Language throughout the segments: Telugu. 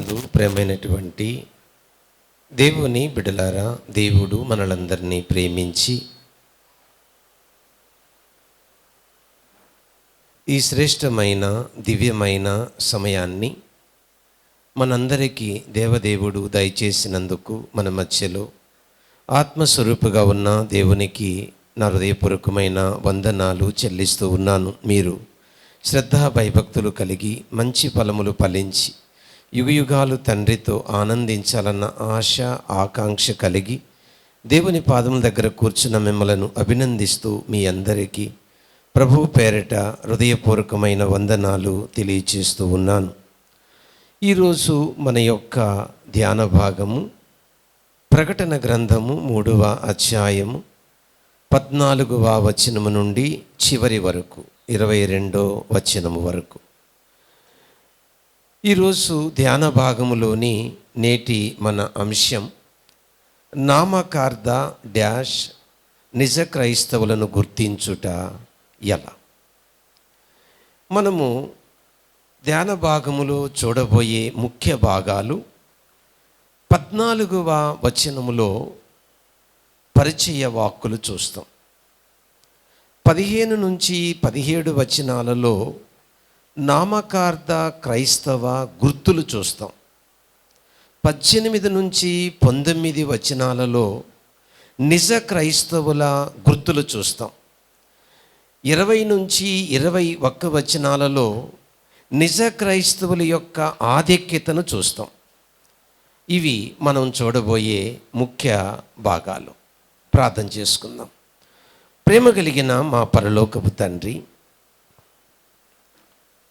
క్రీస్తునందు ప్రేమైనటువంటి దేవుని బిడ్డలారా, దేవుడు మనలందరినీ ప్రేమించి ఈ శ్రేష్టమైన దివ్యమైన సమయాన్ని మనందరికీ దేవదేవుడు దయచేసినందుకు మన మధ్యలో ఆత్మస్వరూపుగా ఉన్న దేవునికి నా హృదయపూర్వకమైన వందనాలు చెల్లిస్తూ ఉన్నాను. మీరు శ్రద్ధా భయభక్తులు కలిగి మంచి ఫలములు ఫలించి యుగయుగాలు తండ్రితో ఆనందించాలన్న ఆశ ఆకాంక్ష కలిగి దేవుని పాదముల దగ్గర కూర్చున్న మిమ్మలను అభినందిస్తూ మీ అందరికీ ప్రభు పేరిట హృదయపూర్వకమైన వందనాలు తెలియచేస్తూ ఉన్నాను. ఈరోజు మన యొక్క ధ్యాన భాగము ప్రకటన గ్రంథము 3వ అధ్యాయము 14వ వచనము నుండి చివరి వరకు 22వ వచనము వరకు. ఈరోజు ధ్యాన భాగములోని నేటి మన అంశం నామకార్థ డాష్ నిజ క్రైస్తవులను గుర్తించుట ఎలా. మనము ధ్యాన భాగములో చూడబోయే ముఖ్య భాగాలు 14వ వచనములో పరిచయ వాక్కులు చూస్తాం. 15 నుంచి 17 వచనాలలో నామకార్థ క్రైస్తవ గుర్తులు చూస్తాం. 18 నుంచి 19 వచనాలలో నిజ క్రైస్తవుల గుర్తులు చూస్తాం. 20 నుంచి 21 వచనాలలో నిజ క్రైస్తవుల యొక్క ఆధిక్యతను చూస్తాం. ఇవి మనం చూడబోయే ముఖ్య భాగాలు. ప్రార్థన చేసుకుందాం. ప్రేమ కలిగిన మా పరలోకపు తండ్రి,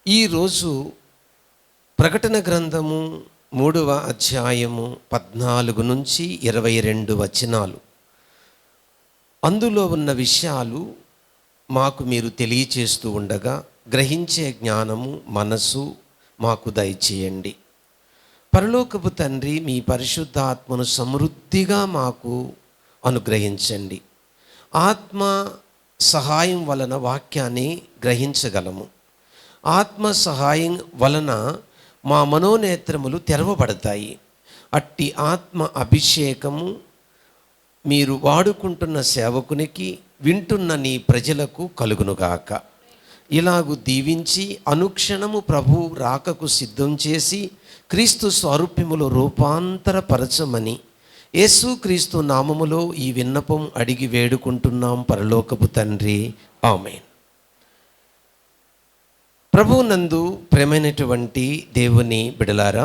ఈరోజు ప్రకటన గ్రంథము 3వ అధ్యాయము 14 నుంచి 22 వచనాలు, అందులో ఉన్న విషయాలు మాకు మీరు తెలియచేస్తూ ఉండగా గ్రహించే జ్ఞానము మనసు మాకు దయచేయండి. పరలోకపు తండ్రి, మీ పరిశుద్ధాత్మను సమృద్ధిగా మాకు అనుగ్రహించండి. ఆత్మ సహాయం వలన వాక్యాన్ని గ్రహించగలము. ఆత్మ సహాయం వలన మా మనోనేత్రములు తెరవబడతాయి. అట్టి ఆత్మ అభిషేకము మీరు వాడుకుంటున్న సేవకునికి, వింటున్న నీ ప్రజలకు కలుగునుగాక. ఇలాగు దీవించి అనుక్షణము ప్రభు రాకకు సిద్ధం చేసి క్రీస్తు స్వరూప్యములో రూపాంతరపరచమని యేసుక్రీస్తు నామములో ఈ విన్నపం అడిగి వేడుకుంటున్నాం పరలోకపు తండ్రి. ఆమేన్. ప్రభువు నందు ప్రేమైనటువంటి దేవుని బిడలారా,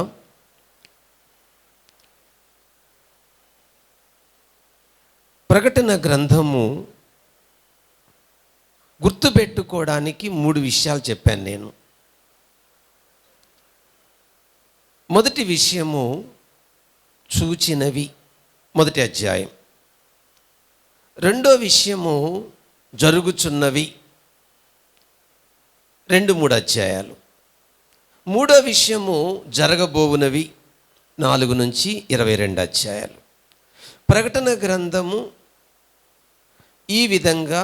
ప్రకటన గ్రంథము గుర్తుపెట్టుకోవడానికి 3 విషయాలు చెప్పాను నేను. మొదటి విషయము చూచినవి, మొదటి అధ్యాయం. రెండో విషయము జరుగుచున్నవి, 2-3 అధ్యాయాలు. మూడో విషయము జరగబోవునవి, 4 నుంచి 22 అధ్యాయాలు. ప్రకటన గ్రంథము ఈ విధంగా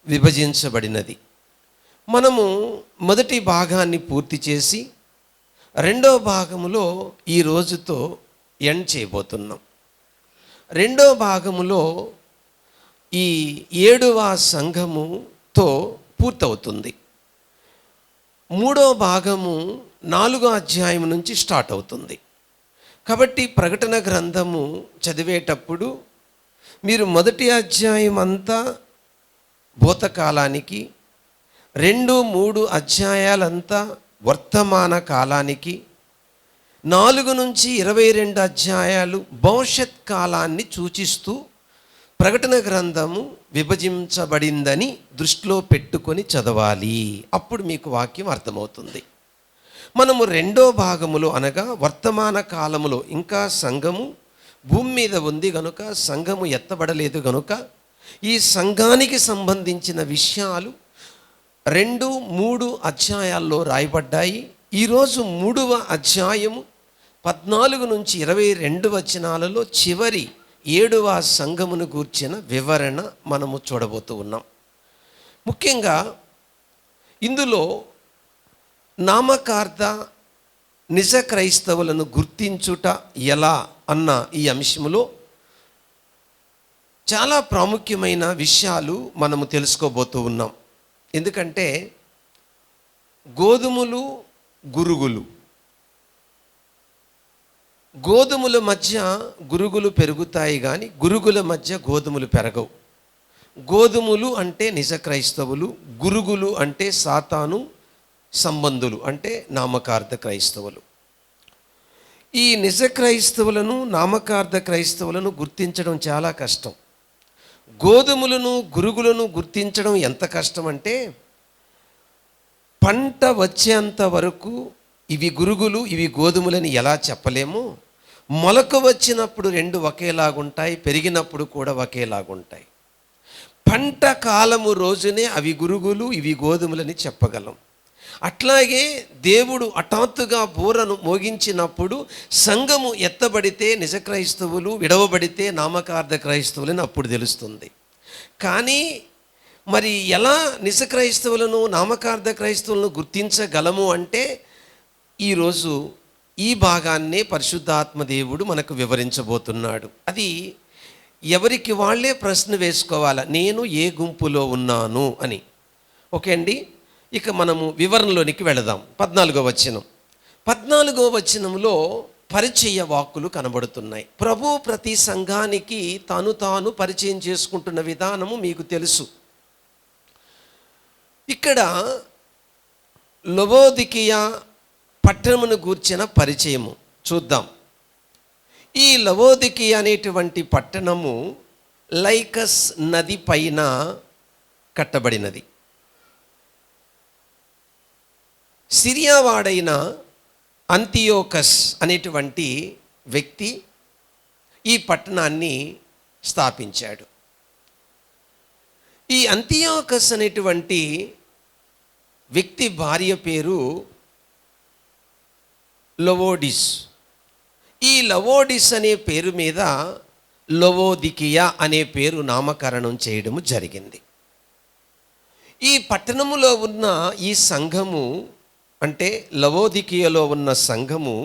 విభజించబడినది. మనము మొదటి భాగాన్ని పూర్తి చేసి రెండో భాగములో ఈ రోజుతో ఎండ్ చేయబోతున్నాం. రెండో భాగములో ఈ 7వ సంఘముతో పూర్తవుతుంది. మూడో భాగము 4వ అధ్యాయం నుంచి స్టార్ట్ అవుతుంది. కాబట్టి ప్రకటన గ్రంథము చదివేటప్పుడు మీరు మొదటి అధ్యాయం అంతా భూతకాలానికి, 2-3 అధ్యాయాలంతా వర్తమాన కాలానికి, 4 నుంచి 22 అధ్యాయాలు భవిష్యత్ కాలాన్ని సూచిస్తూ ప్రకటన గ్రంథము విభజించబడిందని దృష్టిలో పెట్టుకొని చదవాలి. అప్పుడు మీకు వాక్యం అర్థమవుతుంది. మనము రెండో భాగములో అనగా వర్తమాన కాలములో ఇంకా సంఘము భూమి మీద ఉంది కనుక, సంఘము ఎత్తబడలేదు కనుక ఈ సంఘానికి సంబంధించిన విషయాలు 2-3 అధ్యాయాల్లో రాయబడ్డాయి. ఈరోజు 3వ అధ్యాయము 14 నుంచి 22 వచనాలలో చివరి 7వ సంఘమును గూర్చిన వివరణ మనము చూడబోతూ ఉన్నాం. ముఖ్యంగా ఇందులో నామకార్థ నిజ క్రైస్తవులను గుర్తించుట ఎలా అన్న ఈ అంశంలో చాలా ప్రాముఖ్యమైన విషయాలు మనము తెలుసుకోబోతూ ఉన్నాం. ఎందుకంటే గోధుమలు, గురుగులు, గోధుమల మధ్య గురుగులు పెరుగుతాయి కానీ గురుగుల మధ్య గోధుమలు పెరగవు. గోధుమలు అంటే నిజ క్రైస్తవులు, గురుగులు అంటే సాతాను సంబంధులు, అంటే నామకార్థ క్రైస్తవులు. ఈ నిజ క్రైస్తవులను, నామకార్థ క్రైస్తవులను గుర్తించడం చాలా కష్టం. గోధుమలను, గురుగులను గుర్తించడం ఎంత కష్టం అంటే, పంట వచ్చేంత వరకు ఇవి గురుగులు, ఇవి గోధుమలని ఎలా చెప్పలేము. మొలక వచ్చినప్పుడు రెండు ఒకేలాగుంటాయి, పెరిగినప్పుడు కూడా ఒకేలాగుంటాయి. పంట కాలము రోజునే అవి గురుగులు, ఇవి గోధుమలని చెప్పగలం. అట్లాగే దేవుడు హఠాత్తుగా బూరను మోగించినప్పుడు సంఘము ఎత్తబడితే నిజ క్రైస్తవులు, విడవబడితే నామకార్థ క్రైస్తవులని అప్పుడు తెలుస్తుంది. కానీ మరి ఎలా నిజ క్రైస్తవులను, నామకార్థ క్రైస్తవులను గుర్తించగలము అంటే, ఈరోజు ఈ భాగాన్నే పరిశుద్ధాత్మ దేవుడు మనకు వివరించబోతున్నాడు. అది ఎవరికి వాళ్ళే ప్రశ్న వేసుకోవాలా, నేను ఏ గుంపులో ఉన్నాను అని. ఓకే అండి, ఇక మనము వివరణలోనికి వెళదాం. 14వ వచనం. 14వ వచనంలో పరిచయ వాక్కులు కనబడుతున్నాయి. ప్రభు ప్రతి సంఘానికి తాను పరిచయం చేసుకుంటున్న విధానము మీకు తెలుసు. ఇక్కడ లవోదికీయ పట్టణమును గూర్చిన పరిచయము చూద్దాం. ఈ లవోదికీయ అనేటువంటి పట్టణము లైకస్ నది పైన కట్టబడినది. సిరియావాడైన అంతియోకస్ అనేటువంటి వ్యక్తి ఈ పట్టణాన్ని స్థాపించాడు. ఈ అంతియోకస్ అనేటువంటి వ్యక్తి భార్య పేరు లవోడిస్. ఈ లవోడిస్ అనే పేరు మీద లవోదికీయ అనే పేరు నామకరణం చేయడము జరిగింది. ఈ పట్టణములో ఉన్న ఈ సంఘము, అంటే లవోదికీయలో ఉన్న సంఘము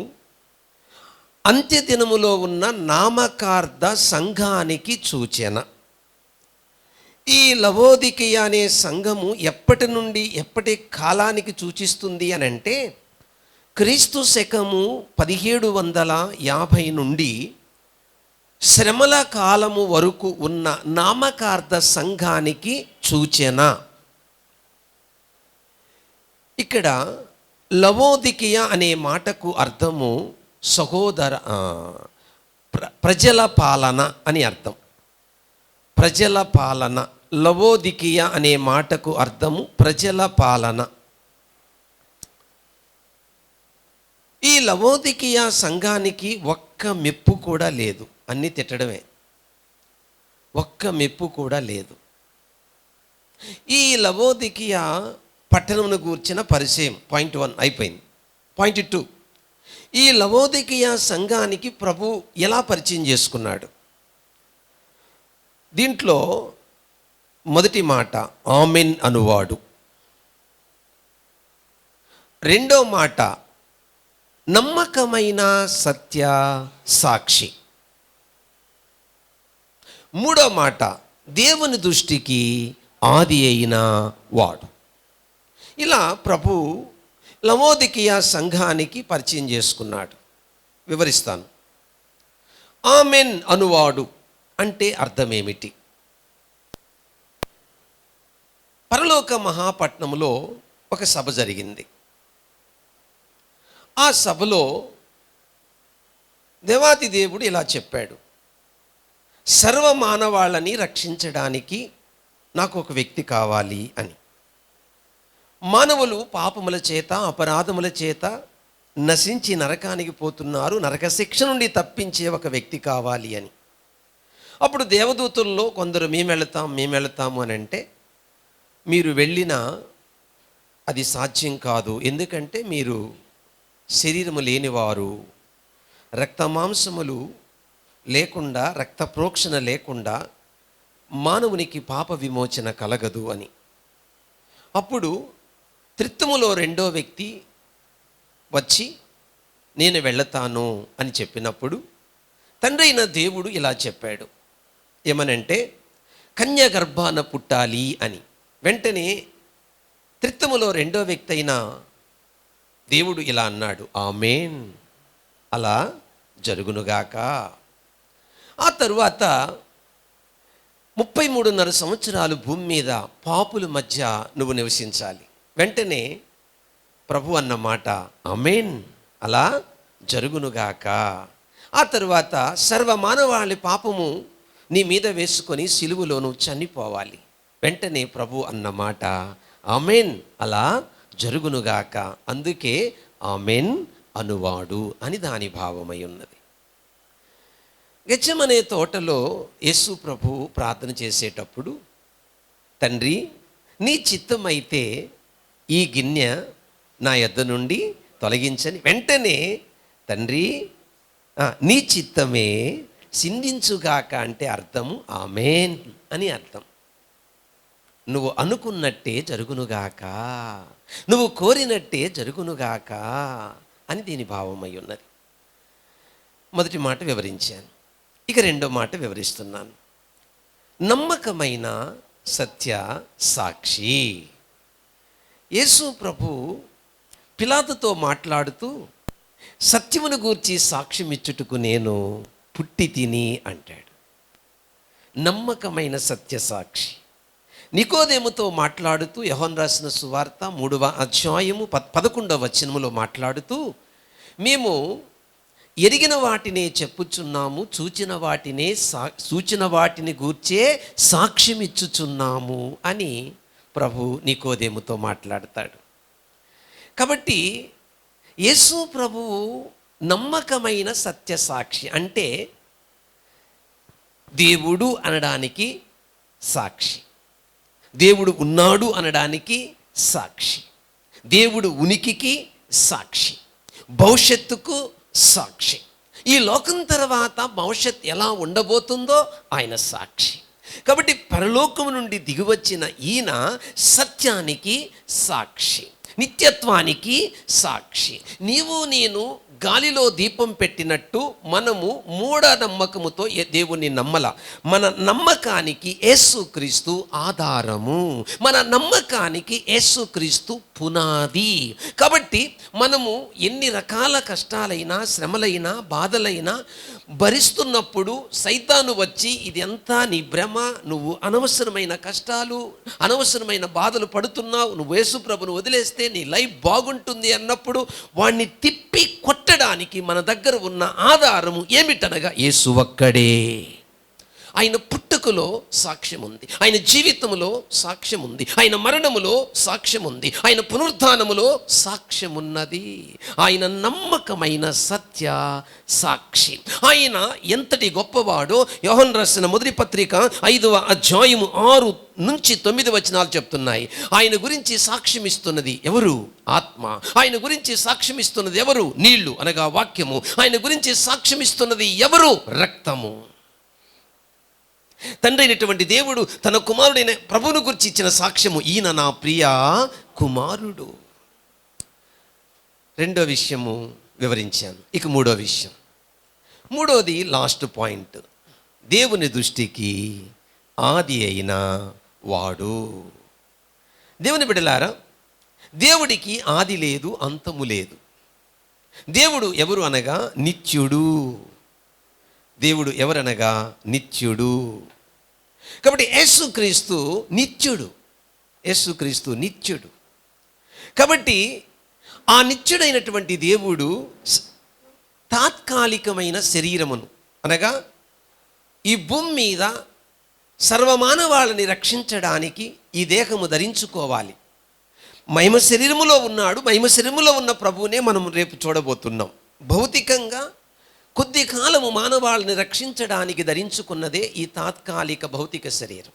అంత్యదినములో ఉన్న నామకార్థ సంఘానికి సూచన. ఈ లవోదికీయ అనే సంఘము ఎప్పటి నుండి ఎప్పటి కాలానికి సూచిస్తుంది అని అంటే, క్రీస్తు శకము 1750 నుండి శ్రమల కాలము వరకు ఉన్న నామకార్థ సంఘానికి సూచన. ఇక్కడ లవోదికీయ అనే మాటకు అర్థము ప్రజల పాలన అని అర్థం. ప్రజల పాలన. లవోదికీయ అనే మాటకు అర్థము ప్రజల పాలన. ఈ లవోదికీయ సంఘానికి ఒక్క మెప్పు కూడా లేదు, అన్నీ తిట్టడమే, ఒక్క మెప్పు కూడా లేదు. ఈ లవోదికీయ పట్టణమును గూర్చిన పరిచయం పాయింట్ 1 అయిపోయింది. పాయింట్ 2, ఈ లవోదికీయ సంఘానికి ప్రభు ఎలా పరిచయం చేసుకున్నాడు. దీంట్లో మొదటి మాట ఆమెన్ అనువాడు, రెండో మాట నమ్మకమైన సత్య సాక్షి, మూడో మాట దేవుని దృష్టికి ఆది అయిన వాడు. ఇలా ప్రభు లవోదికీయ సంఘానికి పరిచయం చేసుకున్నాడు. వివరిస్తాను. ఆమెన్ అనువాడు అంటే అర్థమేమిటి? పరలోక మహాపట్నంలో ఒక సభ జరిగింది. ఆ సభలో దేవాతి దేవుడు ఇలా చెప్పాడు, సర్వ మానవాళ్ళని రక్షించడానికి నాకు ఒక వ్యక్తి కావాలి అని. మానవులు పాపముల చేత, అపరాధముల చేత నశించి నరకానికి పోతున్నారు, నరక శిక్ష నుండి తప్పించే ఒక వ్యక్తి కావాలి అని. అప్పుడు దేవదూతుల్లో కొందరు మేము వెళతాము అని అంటే, మీరు వెళ్ళినా అది సాధ్యం కాదు, ఎందుకంటే మీరు శరీరము లేనివారు, రక్తమాంసములు లేకుండా, రక్త ప్రోక్షణ లేకుండా మానవునికి పాప విమోచన కలగదు అని. అప్పుడు త్రిత్వములో రెండో వ్యక్తి వచ్చి నేను వెళతాను అని చెప్పినప్పుడు తండ్రి అయిన దేవుడు ఇలా చెప్పాడు. ఏమనంటే కన్య గర్భాన పుట్టాలి అని. వెంటనే త్రిత్వములో రెండో వ్యక్తి అయిన దేవుడు ఇలా అన్నాడు, ఆమేన్, అలా జరుగునుగాక. ఆ తరువాత 33.5 సంవత్సరాలు భూమి మీద పాపుల మధ్య నువ్వు నివసించాలి. వెంటనే ప్రభు అన్న మాట, ఆమేన్, అలా జరుగునుగాక. ఆ తరువాత సర్వమానవాళి పాపము నీ మీద వేసుకొని సిలువలో నువ్వు చనిపోవాలి. వెంటనే ప్రభు అన్న మాట, ఆమేన్, అలా జరుగునుగాక. అందుకే ఆమేన్ అనువాడు అని దాని భావమై ఉన్నది. గెత్సెమనే తోటలో యేసు ప్రభు ప్రార్థన చేసేటప్పుడు, తండ్రి నీ చిత్తమైతే ఈ గిన్నె నా యొద్ద నుండి తొలగించని. వెంటనే తండ్రి నీ చిత్తమే సిందించుగాక అంటే అర్థము ఆమేన్ అని అర్థం. నువ్వు అనుకున్నట్టే జరుగునుగాక, నువ్వు కోరినట్టే జరుగునుగాక అని దీని భావమై ఉన్నది. మొదటి మాట వివరించాను, ఇక రెండో మాట వివరిస్తున్నాను. నమ్మకమైన సత్య సాక్షి. యేసు ప్రభు పిలాతుతో మాట్లాడుతూ సత్యమును గూర్చి సాక్ష్యం ఇచ్చుటకు నేను పుట్టి తిని అంటాడు. నమ్మకమైన సత్య సాక్షి. నికోదేముతో మాట్లాడుతూ యోహాను రాసిన సువార్త 3వ అధ్యాయము 11వ వచనములో మాట్లాడుతూ, మేము ఎరిగిన వాటినే చెప్పుచున్నాము, చూచిన వాటిని గూర్చే సాక్ష్యం ఇచ్చుచున్నాము అని ప్రభు నికోదేముతో మాట్లాడతాడు. కాబట్టి యేసు ప్రభువు నమ్మకమైన సత్య సాక్షి. అంటే దేవుడు అనడానికి సాక్షి, దేవుడు ఉన్నాడు అనడానికి సాక్షి, దేవుడు ఉనికికి సాక్షి, భవిష్యత్తుకు సాక్షి, ఈ లోకం తర్వాత భవిష్యత్ ఎలా ఉండబోతుందో ఆయన సాక్షి. కాబట్టి పరలోకము నుండి దిగివచ్చిన ఈయన సత్యానికి సాక్షి, నిత్యత్వానికి సాక్షి. నీవు నేను గాలిలో దీపం పెట్టినట్టు మనము మూఢనమ్మకముతో దేవుణ్ణి నమ్మల. మన నమ్మకానికి యేసుక్రీస్తు ఆధారము, మన నమ్మకానికి యేసుక్రీస్తు పునాది. కాబట్టి మనము ఎన్ని రకాల కష్టాలైనా, శ్రమలైనా, బాధలైనా భరిస్తున్నప్పుడు సైతాను వచ్చి ఇది అంతా నీ భ్రమ, నువ్వు అనవసరమైన కష్టాలు, అనవసరమైన బాధలు పడుతున్నావు, నువ్వు యేసు ప్రభును వదిలేస్తే నీ లైఫ్ బాగుంటుంది అన్నప్పుడు వాణ్ణి తిప్పి కొట్టడానికి మన దగ్గర ఉన్న ఆధారము ఏమిటనగా యేసు ఒక్కడే. ఆయన పుట్టుకలో సాక్ష్యం ఉంది, ఆయన జీవితంలో సాక్ష్యం ఉంది, ఆయన మరణములో సాక్ష్యం ఉంది, ఆయన పునరుద్ధానములో సాక్ష్యం ఉన్నది. ఆయన నమ్మకమైన సత్య సాక్షి. ఆయన ఎంతటి గొప్పవాడో యోహాను రాసిన మొదటి పత్రిక 5వ అధ్యాయము 6 నుంచి 9 వచనాలు చెప్తున్నాయి. ఆయన గురించి సాక్ష్యం ఇస్తున్నది ఎవరు? ఆత్మ. ఆయన గురించి సాక్ష్యం ఇస్తున్నది ఎవరు? నీళ్లు అనగా వాక్యము. ఆయన గురించి సాక్ష్యం ఇస్తున్నది ఎవరు? రక్తము. తండ్రి అయినటువంటి దేవుడు తన కుమారుడైన ప్రభువును గురించి ఇచ్చిన సాక్ష్యము, ఈయన నా ప్రియ కుమారుడు. రెండో విషయము వివరించాను. ఇక మూడో విషయం, మూడోది లాస్ట్ పాయింట్. దేవుని దృష్టికి ఆది అయిన వాడు. దేవుని బిడ్డలారా, దేవుడికి ఆది లేదు, అంతము లేదు. దేవుడు ఎవరు అనగా నిత్యుడు. దేవుడు ఎవరనగా నిత్యుడు. కాబట్టి యేసుక్రీస్తు నిత్యుడు, యేసుక్రీస్తు నిత్యుడు. కాబట్టి ఆ నిత్యుడైనటువంటి దేవుడు తాత్కాలికమైన శరీరమును అనగా ఈ భూమి మీద సర్వమానవాళ్ళని రక్షించడానికి ఈ దేహము ధరించుకోవాలి. మహిమ శరీరములో ఉన్నాడు. మహిమ శరీరములో ఉన్న ప్రభువునే మనం రేపు చూడబోతున్నాం. భౌతికంగా కొద్ది కాలము మానవాళ్ళని రక్షించడానికి ధరించుకున్నదే ఈ తాత్కాలిక భౌతిక శరీరం.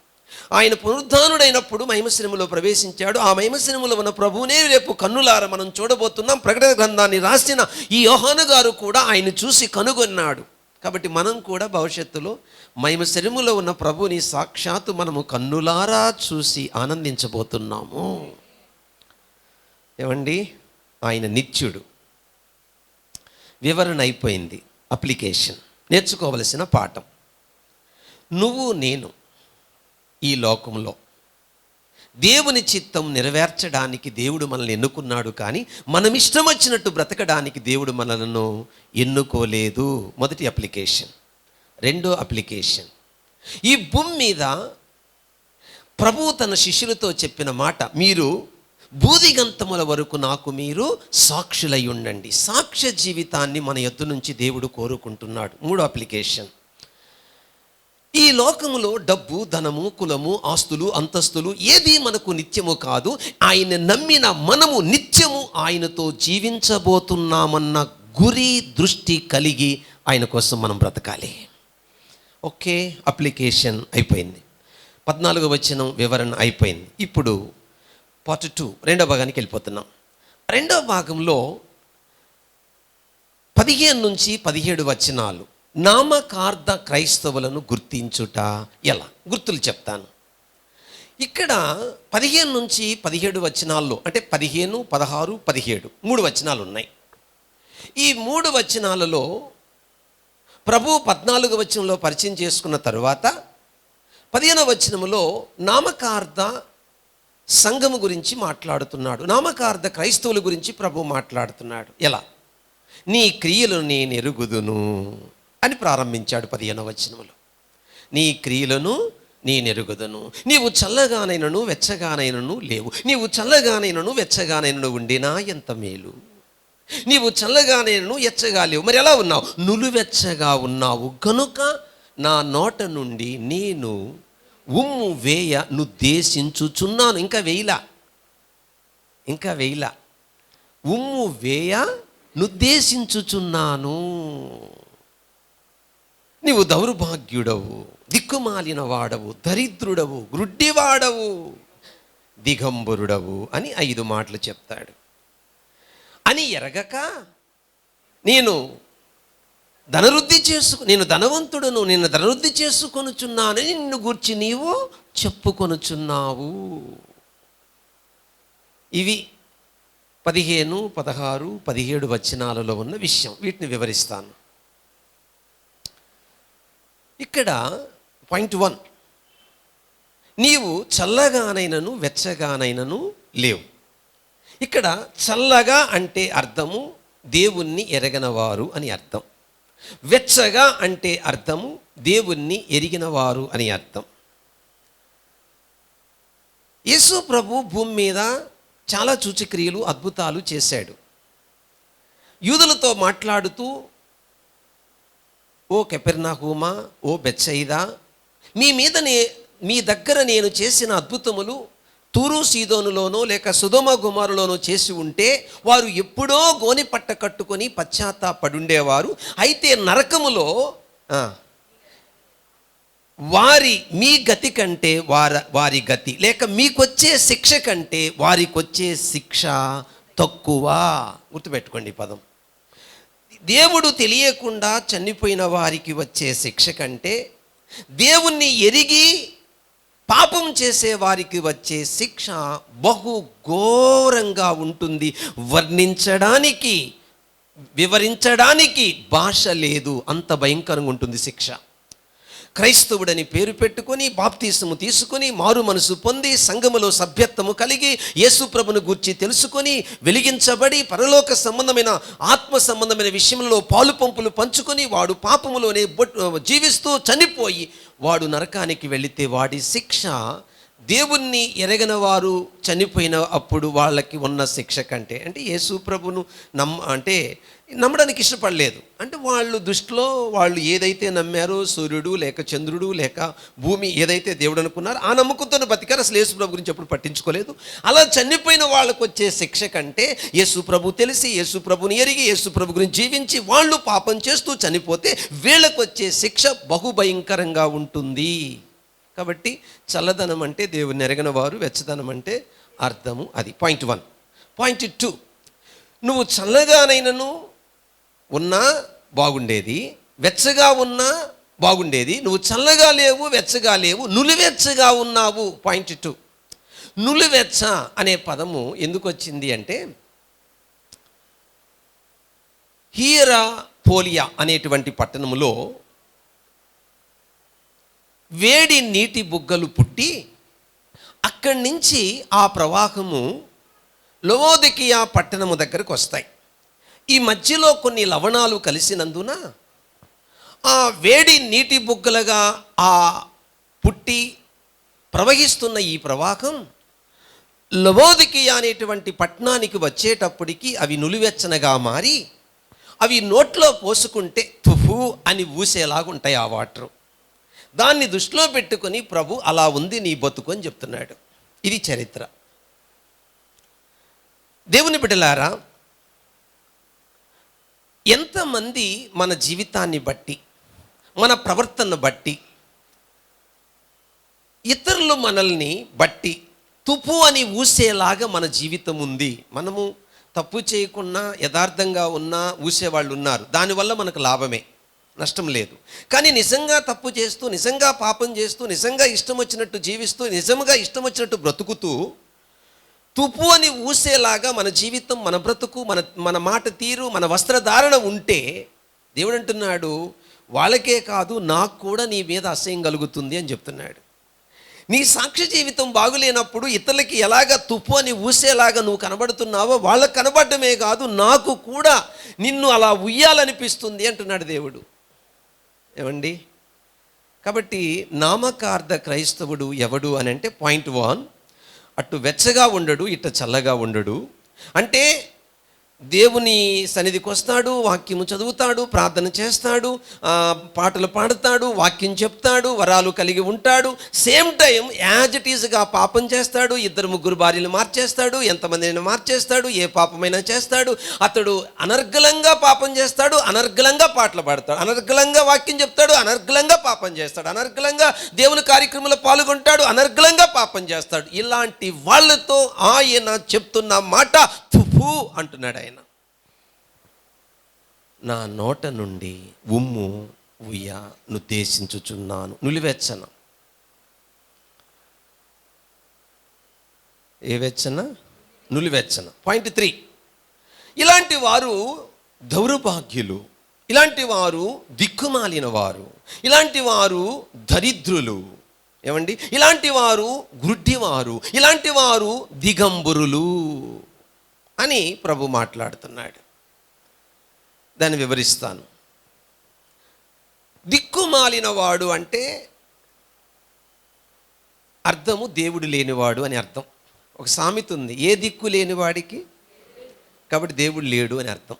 ఆయన పునరుద్ధానుడైనప్పుడు మహిమశరీరములో ప్రవేశించాడు. ఆ మహిమశరీరములో ఉన్న ప్రభువునే రేపు కన్నులార మనం చూడబోతున్నాం. ప్రకటన గ్రంథాన్ని రాసిన ఈ యోహాను గారు కూడా ఆయన చూసి కనుగొన్నాడు. కాబట్టి మనం కూడా భవిష్యత్తులో మహిమశరీరములో ఉన్న ప్రభువుని సాక్షాత్తు మనము కన్నులారా చూసి ఆనందించబోతున్నాము. ఏమండి, ఆయన నిత్యుడు. వివరణ అయిపోయింది. అప్లికేషన్, నేర్చుకోవలసిన పాఠం. నువ్వు నేను ఈ లోకంలో దేవుని చిత్తం నెరవేర్చడానికి దేవుడు మనల్ని ఎన్నుకున్నాడు, కానీ మనం ఇష్టం వచ్చినట్టు బ్రతకడానికి దేవుడు మనలను ఎన్నుకోలేదు. మొదటి అప్లికేషన్. రెండో అప్లికేషన్, ఈ భూమి మీద ప్రభువు తన శిష్యులతో చెప్పిన మాట, మీరు బూదిగంతముల వరకు నాకు మీరు సాక్షులై ఉండండి. సాక్ష్య జీవితాన్ని మన యొద్ద నుంచి దేవుడు కోరుకుంటున్నాడు. మూడో అప్లికేషన్, ఈ లోకములో డబ్బు, ధనము, కులము, ఆస్తులు, అంతస్తులు ఏది మనకు నిత్యము కాదు. ఆయన నమ్మిన మనము నిత్యము ఆయనతో జీవించబోతున్నామన్న గురి, దృష్టి కలిగి ఆయన కోసం మనం బ్రతకాలి. ఓకే, అప్లికేషన్ అయిపోయింది. 14వ వచనం వివరణ అయిపోయింది. ఇప్పుడు పార్ట్ 2 రెండో భాగానికి వెళ్ళిపోతున్నాం. రెండో భాగంలో 15 నుంచి 17 వచనాలు నామకార్థ క్రైస్తవులను గుర్తించుట ఎలా, గుర్తులు చెప్తాను. ఇక్కడ 15 నుంచి 17 వచనాల్లో, అంటే 15, 16, 17 3 వచనాలు ఉన్నాయి. ఈ 3 వచనాలలో ప్రభు 14వ వచనంలో పరిచయం చేసుకున్న తరువాత 15వ వచనంలో నామకార్థ సంఘము గురించి మాట్లాడుతున్నాడు. నామకార్థ క్రైస్తవుల గురించి ప్రభు మాట్లాడుతున్నాడు. ఎలా? నీ క్రియలను నేను ఎరుగుదును అని ప్రారంభించాడు 15వ వచనంలో. నీ క్రియలను నేను ఎరుగుదును. నీవు చల్లగానైనను వెచ్చగానైనను లేవు. నీవు చల్లగానైనను వెచ్చగానైనను ఉండినా ఎంత మేలు. నీవు చల్లగానైనను ఎచ్చగా లేవు. మరి ఎలా ఉన్నావు? నులువెచ్చగా ఉన్నావు కనుక నా నోట నుండి నేను ఉమ్ము వేయ నుద్దేశించుచున్నాను. ఇంకా వేయలా. ఉమ్ము వేయ నుద్దేశించుచున్నాను. నీవు దౌర్భాగ్యుడవు, దిక్కుమాలిన వాడవు, దరిద్రుడవు, గ్రుడ్డివాడవు, దిగంబరుడవు అని 5 మాటలు చెప్తాడు. అని ఎరగక నేను ధనవంతుడును, నిన్ను ధనవృద్ధి చేసుకొనుచున్నానని నిన్ను గూర్చి నీవు చెప్పుకొనుచున్నావు. ఇవి 15, 16, 17 వచనాలలో ఉన్న విషయం. వీటిని వివరిస్తాను. ఇక్కడ పాయింట్ 1, నీవు చల్లగానైనను వెచ్చగానైనను లేవు. ఇక్కడ చల్లగా అంటే అర్థము దేవుణ్ణి ఎరగనవారు అని అర్థం. వెచ్చగా అంటే అర్థము దేవుణ్ణి ఎరిగినవారు అని అర్థం. యేసు ప్రభు భూమి మీద చాలా సూచక్రియలు, అద్భుతాలు చేశాడు. యూదులతో మాట్లాడుతూ, ఓ కెపెర్నహూమా, ఓ బెత్సయిదా, మీ దగ్గర నేను చేసిన అద్భుతములు తూరు సీదోనులోనో లేక సొదొమ గొమొరలోనో చేసి ఉంటే వారు ఎప్పుడో గోనె పట్ట కట్టుకొని పశ్చాత్తాపడుండేవారు. అయితే నరకములో మీ గతి కంటే వారి గతి, లేక మీకొచ్చే శిక్ష కంటే వారికొచ్చే శిక్ష తక్కువ. గుర్తుపెట్టుకోండి ఈ పదం. దేవుడు తెలియకుండా చనిపోయిన వారికి వచ్చే శిక్ష కంటే దేవుణ్ణి ఎరిగి పాపం చేసే వారికి వచ్చే శిక్ష బహు ఘోరంగా ఉంటుంది. వర్ణించడానికి, వివరించడానికి భాష లేదు, అంత భయంకరంగా ఉంటుంది శిక్ష. క్రైస్తవుడని పేరు పెట్టుకొని, బాప్తీసము తీసుకొని, మారు మనసు పొంది, సంఘములో సభ్యత్వము కలిగి, యేసు ప్రభును గూర్చి తెలుసుకొని, వెలిగించబడి, పరలోక సంబంధమైన, ఆత్మ సంబంధమైన విషయంలో పాలు పంపులు పంచుకొని, వాడు పాపములోనే జీవిస్తూ చనిపోయి వాడు నరకానికి వెళితే వాడి శిక్ష దేవుణ్ణి ఎరగని వారు చనిపోయిన అప్పుడు వాళ్ళకి ఉన్న శిక్ష కంటే, అంటే యేసు ప్రభును నమ్మడానికి ఇష్టపడలేదు. అంటే వాళ్ళు దృష్టిలో వాళ్ళు ఏదైతే నమ్మారో, సూర్యుడు లేక చంద్రుడు లేక భూమి ఏదైతే దేవుడు అనుకున్నారో ఆ నమ్మకంతో బతికారు. అసలు యేసు ప్రభు గురించి ఎప్పుడు పట్టించుకోలేదు. అలా చనిపోయిన వాళ్ళకు వచ్చే శిక్ష కంటే యేసు ప్రభు తెలిసి, యేసు ప్రభుని ఎరిగి, యేసు ప్రభు గురించి జీవించి వాళ్ళు పాపం చేస్తూ చనిపోతే వీళ్ళకు వచ్చే శిక్ష బహుభయంకరంగా ఉంటుంది. కాబట్టి చల్లదనం అంటే దేవుని ఎరగని వారు, వెచ్చదనం అంటే అర్థము అది. పాయింట్ 1. పాయింట్ 2, నువ్వు చల్లగానైనను ఉన్నా బాగుండేది, వెచ్చగా ఉన్నా బాగుండేది. నువ్వు చల్లగా లేవు, వెచ్చగా లేవు, నులివెచ్చగా ఉన్నావు. పాయింట్ 2, నులివెచ్చ అనే పదము ఎందుకు వచ్చింది అంటే, హియరాపోలియా అనేటువంటి పట్టణములో వేడి నీటి బుగ్గలు పుట్టి అక్కడి నుంచి ఆ ప్రవాహము లవోదికీయ పట్టణము దగ్గరకు వస్తాయి. ఈ మధ్యలో కొన్ని లవణాలు కలిసినందున ఆ వేడి నీటి బుగ్గలుగా ఆ పుట్టి ప్రవహిస్తున్న ఈ ప్రవాహం లవోదికీయ అనేటువంటి పట్టణానికి వచ్చేటప్పటికి అవి నులివెచ్చనగా మారి అవి నోట్లో పోసుకుంటే తుఫు అని ఊసేలాగుంటాయి ఆ వాటరు. దాన్ని దృష్టిలో పెట్టుకొని ప్రభు అలా ఉంది నీ బతుకు అని చెప్తున్నాడు. ఇది చరిత్ర. దేవుని బిడ్డలారా, ఎంతమంది మన జీవితాన్ని బట్టి, మన ప్రవర్తనను బట్టి, ఇతరులు మనల్ని బట్టి తుపు అని ఊసేలాగా మన జీవితం ఉంది. మనము తప్పు చేయకుండా యథార్థంగా ఉన్నా ఊసేవాళ్ళు ఉన్నారు. దానివల్ల మనకు లాభమే, నష్టం లేదు. కానీ నిజంగా తప్పు చేస్తూ, నిజంగా పాపం చేస్తూ, నిజంగా ఇష్టం వచ్చినట్టు జీవిస్తూ, నిజంగా ఇష్టం వచ్చినట్టు బ్రతుకుతూ తుపు అని ఊసేలాగా మన జీవితం, మన బ్రతుకు, మన మాట తీరు, మన వస్త్రధారణ ఉంటే దేవుడు అంటున్నాడు, వాళ్ళకే కాదు నాకు కూడా నీ మీద అసహ్యం కలుగుతుంది అని చెప్తున్నాడు. నీ సాక్ష్య జీవితం బాగులేనప్పుడు ఇతరులకి ఎలాగ తుప్పు అని ఊసేలాగా నువ్వు కనబడుతున్నావో వాళ్ళకు కనబడమే కాదు నాకు కూడా నిన్ను అలా ఉయ్యాలనిపిస్తుంది అంటున్నాడు దేవుడు. ఏమండి? కాబట్టి నామకార్థ క్రైస్తవుడు ఎవడు అని అంటే, పాయింట్ 1, అటు వెచ్చగా ఉండడు, ఇట చల్లగా ఉండడు. అంటే దేవుని సన్నిధికి వస్తాడు, వాక్యము చదువుతాడు, ప్రార్థన చేస్తాడు, పాటలు పాడతాడు, వాక్యం చెప్తాడు, వరాలు కలిగి ఉంటాడు. సేమ్ టైం యాజ్ ఇట్ ఈజ్గా పాపం చేస్తాడు, 2-3 భార్యలు మార్చేస్తాడు, ఎంతమందిని మార్చేస్తాడు, ఏ పాపమైనా చేస్తాడు. అతడు అనర్గళంగా పాపం చేస్తాడు, అనర్గళంగా పాటలు పాడతాడు, అనర్గళంగా వాక్యం చెప్తాడు, అనర్గళంగా పాపం చేస్తాడు, అనర్గళంగా దేవుని కార్యక్రమంలో పాల్గొంటాడు, అనర్గళంగా పాపం చేస్తాడు. ఇలాంటి వాళ్ళతో ఆయన చెప్తున్న మాట తుఫు అంటున్నాడు. ఆయన నా నోట నుండి ఉమ్ము ఉయ్య నుద్దేశించుచున్నాను, నులివెచ్చన. ఏ వెచ్చన? నులివెచ్చన. పాయింట్ 3, ఇలాంటి వారు దౌర్భాగ్యులు, ఇలాంటి వారు దిక్కుమాలిన వారు, ఇలాంటి వారు దరిద్రులు. ఏమండి? ఇలాంటి వారు గ్రుడ్డివారు, ఇలాంటి వారు దిగంబరులు అని ప్రభు మాట్లాడుతున్నాడు. దాన్ని వివరిస్తాను. దిక్కుమాలిన వాడు అంటే అర్థము దేవుడు లేనివాడు అని అర్థం. ఒక సామెత ఉంది, ఏ దిక్కు లేనివాడికి, కాబట్టి దేవుడు లేడు అని అర్థం.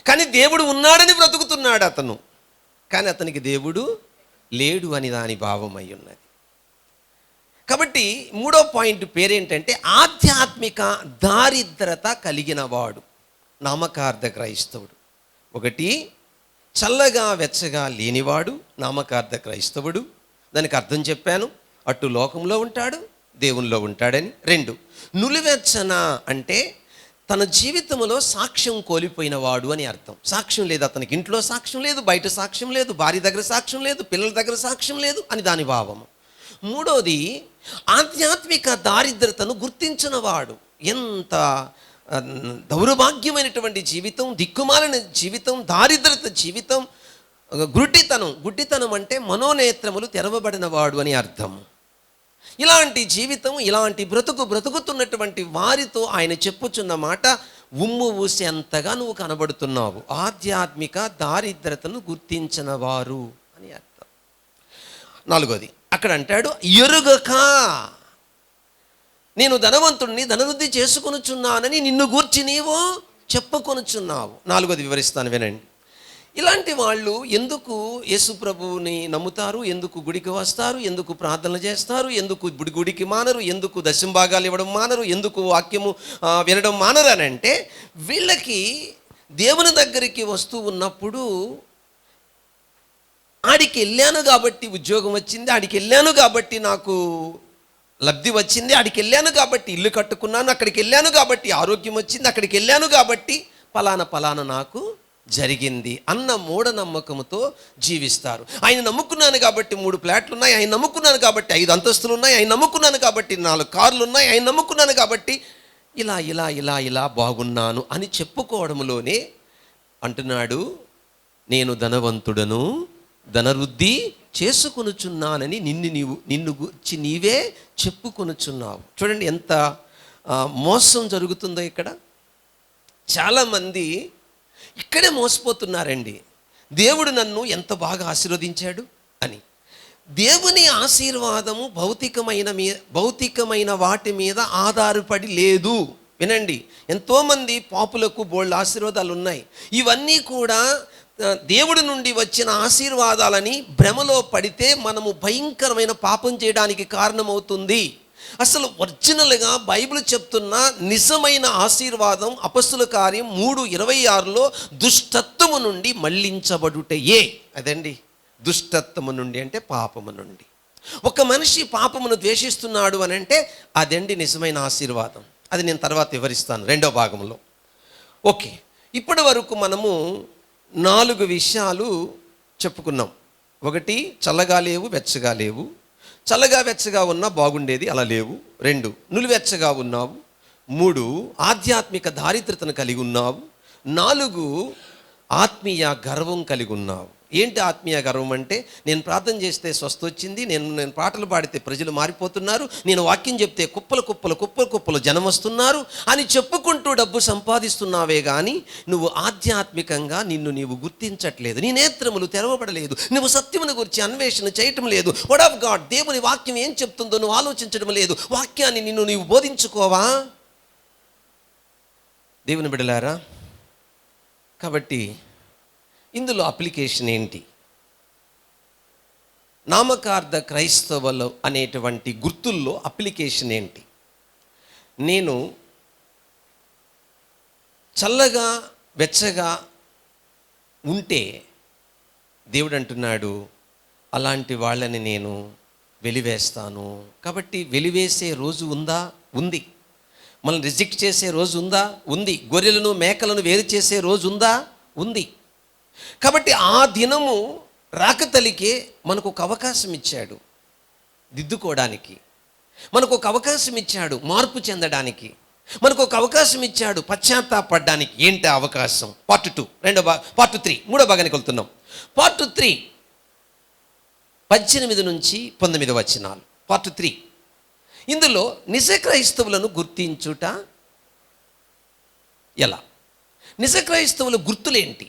కానీ దేవుడు ఉన్నాడని బ్రతుకుతున్నాడు అతను, కానీ అతనికి దేవుడు లేడు అని దాని భావం అయి ఉన్నది. కాబట్టి 3వ పాయింట్ పేరేంటంటే ఆధ్యాత్మిక దారిద్రత కలిగిన వాడు నామకార్థ క్రైస్తవుడు. 1, చల్లగా వెచ్చగా లేనివాడు నామకార్థ క్రైస్తవుడు. దానికి అర్థం చెప్పాను, అటు లోకంలో ఉంటాడు, దేవునిలో ఉంటాడని. 2, నులివెచ్చన అంటే తన జీవితంలో సాక్ష్యం కోల్పోయిన వాడు అని అర్థం. సాక్ష్యం లేదు అతనికి, ఇంట్లో సాక్ష్యం లేదు, బయట సాక్ష్యం లేదు, భార్య దగ్గర సాక్ష్యం లేదు, పిల్లల దగ్గర సాక్ష్యం లేదు అని దాని భావము. 3వది ఆధ్యాత్మిక దారిద్రతను గుర్తించిన వాడు. ఎంత దౌర్భాగ్యమైనటువంటి జీవితం, దిక్కుమాలిన జీవితం, దారిద్రత జీవితం, గుడ్డితనం అంటే మనోనేత్రములు తెరవబడిన వాడు అని అర్థం. ఇలాంటి జీవితం, ఇలాంటి బ్రతుకుతున్నటువంటి వారితో ఆయన చెప్పుచున్న మాట, ఉమ్ము ఊసేంతగా నువ్వు కనబడుతున్నావు, ఆధ్యాత్మిక దారిద్రతను గుర్తించిన వారు అని అర్థం. 4వది అక్కడ అంటాడు, ఎరుగక నేను ధనవంతుడిని, ధనవృద్ధి చేసుకొనుచున్నానని నిన్ను గూర్చి నీవు చెప్పుకొనుచున్నావు. 4వది వివరిస్తాను, వినండి. ఇలాంటి వాళ్ళు ఎందుకు యేసు ప్రభువుని నమ్ముతారు, ఎందుకు గుడికి వస్తారు, ఎందుకు ప్రార్థనలు చేస్తారు, ఎందుకు గుడికి మానరు, ఎందుకు దశంభాగాలు ఇవ్వడం మానరు, ఎందుకు వాక్యము వినడం మానరు అని అంటే, వీళ్ళకి దేవుని దగ్గరికి వస్తూ ఉన్నప్పుడు ఆడికి వెళ్ళాను కాబట్టి ఉద్యోగం వచ్చింది, ఆడికి వెళ్ళాను కాబట్టి నాకు లబ్ధి వచ్చింది, ఆడికి వెళ్ళాను కాబట్టి ఇల్లు కట్టుకున్నాను, అక్కడికి వెళ్ళాను కాబట్టి ఆరోగ్యం వచ్చింది, అక్కడికి వెళ్ళాను కాబట్టి పలానా నాకు జరిగింది అన్న మూఢనమ్మకంతో జీవిస్తారు. ఆయన నమ్ముకున్నాను కాబట్టి 3 ఫ్లాట్లు ఉన్నాయి, ఆయన నమ్ముకున్నాను కాబట్టి 5 అంతస్తులు ఉన్నాయి, ఆయన నమ్ముకున్నాను కాబట్టి 4 కార్లు ఉన్నాయి, ఆయన నమ్ముకున్నాను కాబట్టి ఇలా బాగున్నాను అని చెప్పుకోవడంలోనే అంటున్నాడు, నేను ధనవంతుడను, ధనవృద్ధి చేసుకొనుచున్నానని నిన్ను గురించి నీవే చెప్పుకొనుచున్నావు. చూడండి ఎంత మోసం జరుగుతుందో ఇక్కడ. చాలామంది ఇక్కడే మోసపోతున్నారండి. దేవుడు నన్ను ఎంత బాగా ఆశీర్వదించాడు అని. దేవుని ఆశీర్వాదము భౌతికమైన వాటి మీద ఆధారపడి లేదు. వినండి, ఎంతోమంది పాపులకు బోల్డ్ ఆశీర్వాదాలు ఉన్నాయి. ఇవన్నీ కూడా దేవుడి నుండి వచ్చిన ఆశీర్వాదాలని భ్రమలో పడితే మనము భయంకరమైన పాపం చేయడానికి కారణమవుతుంది. అసలు ఒరిజినల్గా బైబిల్ చెప్తున్న నిజమైన ఆశీర్వాదం అపొస్తలుల కార్యం 3:26లో దుష్టత్వము నుండి మళ్ళించబడుటయే. అదండి, దుష్టత్వము నుండి అంటే పాపము నుండి. ఒక మనిషి పాపమును ద్వేషిస్తున్నాడు అని అంటే అదండి నిజమైన ఆశీర్వాదం. అది నేను తర్వాత వివరిస్తాను 2వ భాగంలో. ఓకే, ఇప్పటి వరకు మనము 4 విషయాలు చెప్పుకున్నాం. 1, చల్లగా లేవు, వెచ్చగా లేవు. చల్లగా వెచ్చగా ఉన్నా బాగుండేది, అలా లేవు. 2, నులివెచ్చగా ఉన్నావు. 3, ఆధ్యాత్మిక దారిద్రతను కలిగి ఉన్నావు. 4, ఆత్మీయ గర్వం కలిగి ఉన్నావు. ఏంటి ఆత్మీయ గర్వం అంటే, నేను ప్రార్థన చేస్తే స్వస్థ వచ్చింది, నేను పాటలు పాడితే ప్రజలు మారిపోతున్నారు, నేను వాక్యం చెప్తే కుప్పలు జనం వస్తున్నారు అని చెప్పుకుంటూ డబ్బు సంపాదిస్తున్నావే కానీ నువ్వు ఆధ్యాత్మికంగా నిన్ను నీవు గుర్తించట్లేదు. నీ నేత్రములు తెరవబడలేదు. నువ్వు సత్యమును గురించి అన్వేషణ చేయటం లేదు. వర్డ్ ఆఫ్ గాడ్, దేవుని వాక్యం ఏం చెప్తుందో నువ్వు ఆలోచించడం లేదు. వాక్యాన్ని నీవు బోధించుకోవా? దేవుని బిడ్డలారా, కాబట్టి ఇందులో అప్లికేషన్ ఏంటి? నామకార్థ క్రైస్తవులు అనేటువంటి గుర్తుల్లో అప్లికేషన్ ఏంటి? నేను చల్లగా వెచ్చగా ఉంటే దేవుడు అంటున్నాడు, అలాంటి వాళ్ళని నేను వెలివేస్తాను. కాబట్టి వెలివేసే రోజు ఉందా? ఉంది. మనల్ని రిజెక్ట్ చేసే రోజు ఉందా? ఉంది. గొర్రెలను మేకలను వేరు చేసే రోజు ఉందా? ఉంది. కాబట్టి ఆ దినము రాకతలికే మనకు ఒక అవకాశం ఇచ్చాడు దిద్దుకోవడానికి, మనకు ఒక అవకాశం ఇచ్చాడు మార్పు చెందడానికి, మనకు ఒక అవకాశం ఇచ్చాడు పశ్చాత్తాపడడానికి. ఏంటి అవకాశం? పార్ట్ 2, పార్ట్ 3, 3వ భాగానికి వెళ్తున్నాం. పార్ట్ 3 18 నుంచి 19 వచనాలు. పార్ట్ 3 ఇందులో నిజ క్రైస్తవులను గుర్తించుట ఎలా? నిజ క్రైస్తవుల గుర్తులేంటి?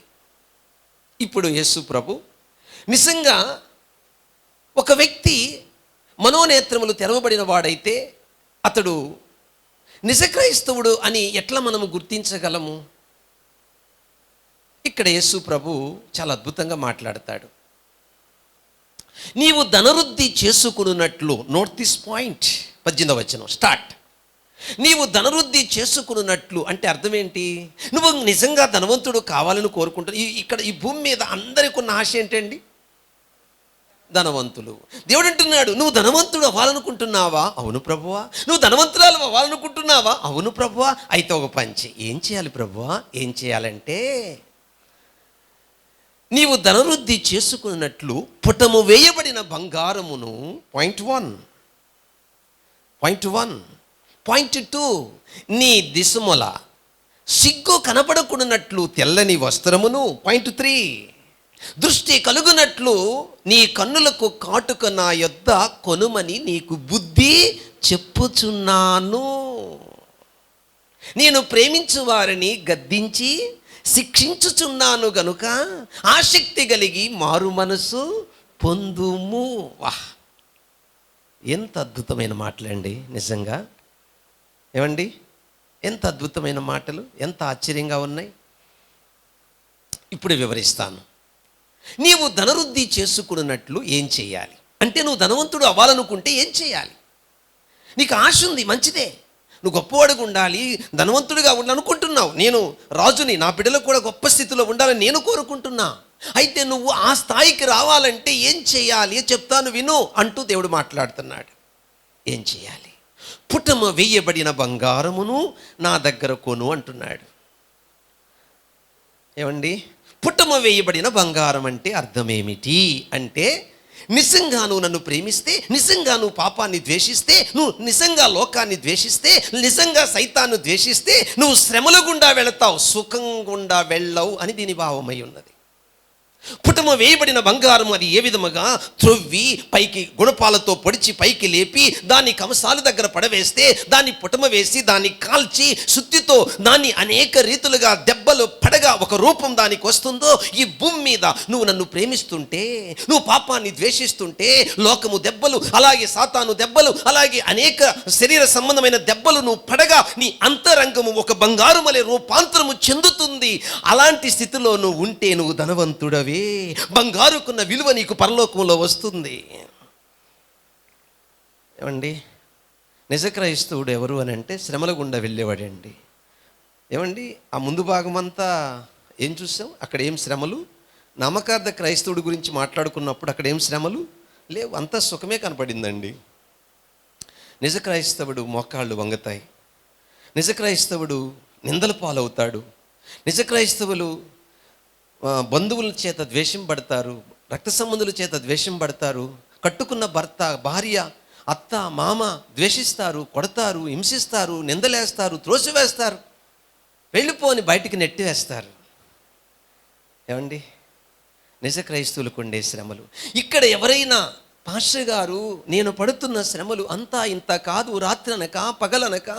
ఇప్పుడు యేసు ప్రభు నిజంగా ఒక వ్యక్తి మనోనేత్రములు తెరవబడిన వాడైతే అతడు నిజ క్రైస్తవుడు అని ఎట్లా మనము గుర్తించగలము? ఇక్కడ యేసు ప్రభు చాలా అద్భుతంగా మాట్లాడతాడు. నీవు ధనవృద్ధి చేసుకున్నట్లు, నోట్ దిస్ పాయింట్, 18వ వచనం స్టార్ట్. నీవు ధనవృద్ధి చేసుకున్నట్లు అంటే అర్థం ఏంటి? నువ్వు నిజంగా ధనవంతుడు కావాలని కోరుకుంటావు. ఇక్కడ ఈ భూమి మీద అందరికీ ఉన్న ఆశ ఏంటండి? ధనవంతులు. దేవుడు అంటున్నాడు, నువ్వు ధనవంతుడు అవ్వాలనుకుంటున్నావా? అవును ప్రభువా. నువ్వు ధనవంతురాలు అవ్వాలనుకుంటున్నావా? అవును ప్రభువా. అయితే ఒక పంచి, ఏం చేయాలి ప్రభువా? ఏం చేయాలంటే నీవు ధనవృద్ధి చేసుకున్నట్లు పుటము వేయబడిన బంగారమును, పాయింట్ 1. పాయింట్ 2, నీ దిశముల సిగ్గు కనపడకున్నట్లు తెల్లని వస్త్రమును. పాయింట్ 3, దృష్టి కలుగునట్లు నీ కన్నులకు కాటుక నా యొద్ద కొనుమని నీకు బుద్ధి చెప్పుచున్నాను. నేను ప్రేమించు వారిని గద్దించి శిక్షించుచున్నాను గనుక ఆసక్తి కలిగి మారు మనసు పొందుము. వాహ్, ఎంత అద్భుతమైన మాటలండి నిజంగా. ఏమండి, ఎంత అద్భుతమైన మాటలు, ఎంత ఆశ్చర్యంగా ఉన్నాయి. ఇప్పుడు వివరిస్తాను. నీవు ధనవృద్ధి చేసుకున్నట్లు ఏం చేయాలి అంటే, నువ్వు ధనవంతుడు అవ్వాలనుకుంటే ఏం చేయాలి? నీకు ఆశ ఉంది, మంచిదే. నువ్వు గొప్పవాడుగా ఉండాలి, ధనవంతుడిగా ఉండాలనుకుంటున్నావు. నేను రాజుని, నా బిడ్డలకు కూడా గొప్ప స్థితిలో ఉండాలని నేను కోరుకుంటున్నా. అయితే నువ్వు ఆ స్థాయికి రావాలంటే ఏం చేయాలి చెప్తాను విను అంటూ దేవుడు మాట్లాడుతున్నాడు. ఏం చేయాలి? పుటమ వేయబడిన బంగారమును నా దగ్గర కొను అంటున్నాడు. ఏమండి, పుటమ వేయబడిన బంగారం అంటే అర్థం ఏమిటి అంటే, నిజంగా నువ్వు నన్ను ప్రేమిస్తే, నిజంగా నువ్వు పాపాన్ని ద్వేషిస్తే, నువ్వు నిజంగా లోకాన్ని ద్వేషిస్తే, నిజంగా సైతాన్ని ద్వేషిస్తే నువ్వు శ్రమల గుండా వెళతావు, సుఖం గుండా వెళ్ళవు అని దీని భావమై ఉన్నది. పుటమ వేయబడిన బంగారం అది ఏ విధముగా త్రొవ్వి పైకి గుణపాలతో పొడిచి పైకి లేపి దాన్ని కంసాల దగ్గర పడవేస్తే, దాన్ని పుటమ వేసి దాన్ని కాల్చి శుద్ధితో దాన్ని అనేక రీతులుగా దెబ్బలు పడగా ఒక రూపం దానికి వస్తుందో, ఈ భూమి మీద నువ్వు నన్ను ప్రేమిస్తుంటే, నువ్వు పాపాన్ని ద్వేషిస్తుంటే లోకము దెబ్బలు, అలాగే సాతాను దెబ్బలు, అలాగే అనేక శరీర సంబంధమైన దెబ్బలు నువ్వు పడగా నీ అంతరంగము ఒక బంగారం వలె రూపాంతరము చెందుతుంది. అలాంటి స్థితిలో నువ్వు ఉంటే నువ్వు ధనవంతుడవి, బంగారుకున్న విలువ నీకు పరలోకంలో వస్తుంది. ఏమండి, నిజ క్రైస్తవుడు ఎవరు అని అంటే శ్రమల గుండా వెళ్ళేవాడండి. ఏమండి, ఆ ముందు భాగం అంతా ఏం చూసాం? అక్కడ ఏం శ్రమలు? నామకార్థ క్రైస్తవుడి గురించి మాట్లాడుకున్నప్పుడు అక్కడ ఏం శ్రమలు లేవు, అంతా సుఖమే కనపడిందండి. నిజ క్రైస్తవుడు మోకాళ్ళు వంగతాయి, నిజ క్రైస్తవుడు నిందల పాలవుతాడు, నిజ క్రైస్తవులు బంధువుల చేత ద్వేషం పడతారు, రక్త సంబంధుల చేత ద్వేషం పడతారు, కట్టుకున్న భర్త భార్య అత్త మామ ద్వేషిస్తారు, కొడతారు, హింసిస్తారు, నిందలేస్తారు, త్రోసివేస్తారు, వెళ్ళిపోని బయటికి నెట్టివేస్తారు. ఏమండి, నిజ క్రైస్తవులకు ఉండే శ్రమలు. ఇక్కడ ఎవరైనా పాస్టర్ గారు నేను పడుతున్న శ్రమలు అంతా ఇంత కాదు, రాత్రనక పగలనక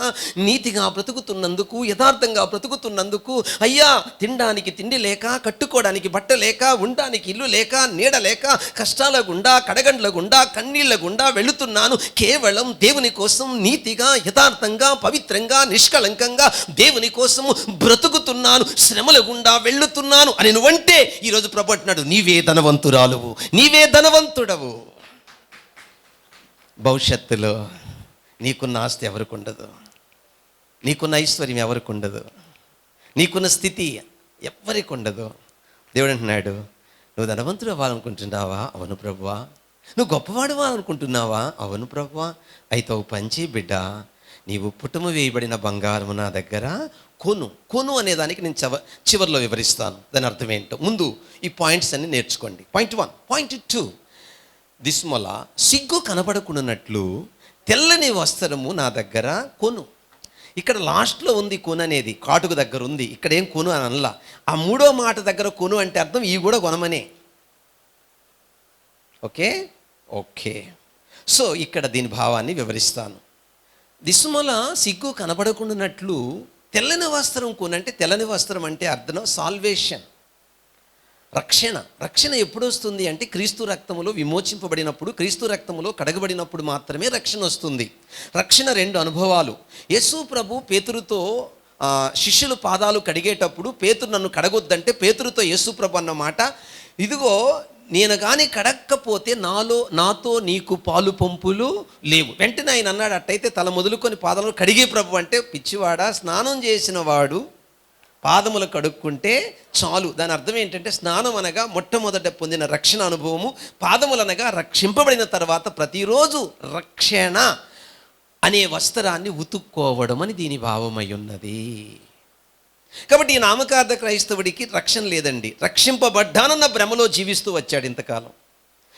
నీతిగా బ్రతుకుతున్నందుకు, యథార్థంగా బ్రతుకుతున్నందుకు, అయ్యా తినడానికి తిండి లేక, కట్టుకోవడానికి బట్ట లేక, ఉండడానికి ఇల్లు లేక, నీడ లేక, కష్టాల గుండా, కడగండ్ల గుండా, కన్నీళ్ల గుండా వెళుతున్నాను. కేవలం దేవుని కోసం నీతిగా, యథార్థంగా, పవిత్రంగా, నిష్కళంకంగా దేవుని కోసం బ్రతుకుతున్నాను, శ్రమల గుండా వెళుతున్నాను అని నువ్వంటే ఈరోజు ప్రభు అంటున్నాడు, నీవే ధనవంతురాలువు, నీవే ధనవంతుడవు. భవిష్యత్తులో నీకున్న ఆస్తి ఎవరికి ఉండదు, నీకున్న ఐశ్వర్యం ఎవరికి ఉండదు, నీకున్న స్థితి ఎవరికి ఉండదు. దేవుడు అంటున్నాడు, నువ్వు ధనవంతుడు అవ్వాలనుకుంటున్నావా? అవును ప్రభువా. నువ్వు గొప్పవాడు అవ్వాలనుకుంటున్నావా? అవును ప్రభువా. అయితే ఓ పంచి బిడ్డ, నీవు పుటమ వేయబడిన బంగారము నా దగ్గర కొను. కొను అనేదానికి నేను చివరిలో వివరిస్తాను దాని అర్థం ఏంటో. ముందు ఈ పాయింట్స్ అన్ని నేర్చుకోండి. పాయింట్ 1. పాయింట్ 2, దిస్మల సిగ్గు కనబడకున్నట్లు తెల్లని వస్త్రము నా దగ్గర కొను. ఇక్కడ లాస్ట్లో ఉంది కొను అనేది, కాటుకు దగ్గర ఉంది. ఇక్కడ ఏం కొను అని అనలా. ఆ మూడో మాట దగ్గర కొను అంటే అర్థం ఇవి కూడా కొనమనే. ఓకే ఓకే సో ఇక్కడ దీని భావాన్ని వివరిస్తాను. దిస్మల సిగ్గు కనబడకున్నట్లు తెల్లని వస్త్రం కొను అంటే, తెల్లని వస్త్రం అంటే అర్థం సాల్వేషన్, రక్షణ. రక్షణ ఎప్పుడు వస్తుంది అంటే క్రీస్తు రక్తములో విమోచింపబడినప్పుడు, క్రీస్తు రక్తములో కడగబడినప్పుడు మాత్రమే రక్షణ వస్తుంది. రక్షణ 2 అనుభవాలు. యేసు ప్రభు పేతురుతో శిష్యులు పాదాలు కడిగేటప్పుడు, పేతురు నన్ను కడగొద్దంటే పేతురుతో యేసు ప్రభు అన్న మాట, ఇదిగో నేను కానీ కడక్కపోతే నాతో నీకు పాలు పంపులు లేవు. వెంటనే ఆయన అన్నాడు, అట్టయితే తల మొదలుకొని పాదాలను కడిగే ప్రభు అంటే, పిచ్చివాడా, స్నానం చేసిన వాడు పాదములు కడుక్కుంటే చాలు. దాని అర్థం ఏంటంటే స్నానం అనగా మొట్టమొదట పొందిన రక్షణ అనుభవము, పాదములనగా రక్షింపబడిన తర్వాత ప్రతిరోజు రక్షణ అనే వస్త్రాన్ని ఉతుక్కోవడం అని దీని భావమై ఉన్నది. కాబట్టి ఈ నామకార్థ క్రైస్తవుడికి రక్షణ లేదండి. రక్షింపబడ్డానన్న భ్రమలో జీవిస్తూ వచ్చాడు ఇంతకాలం.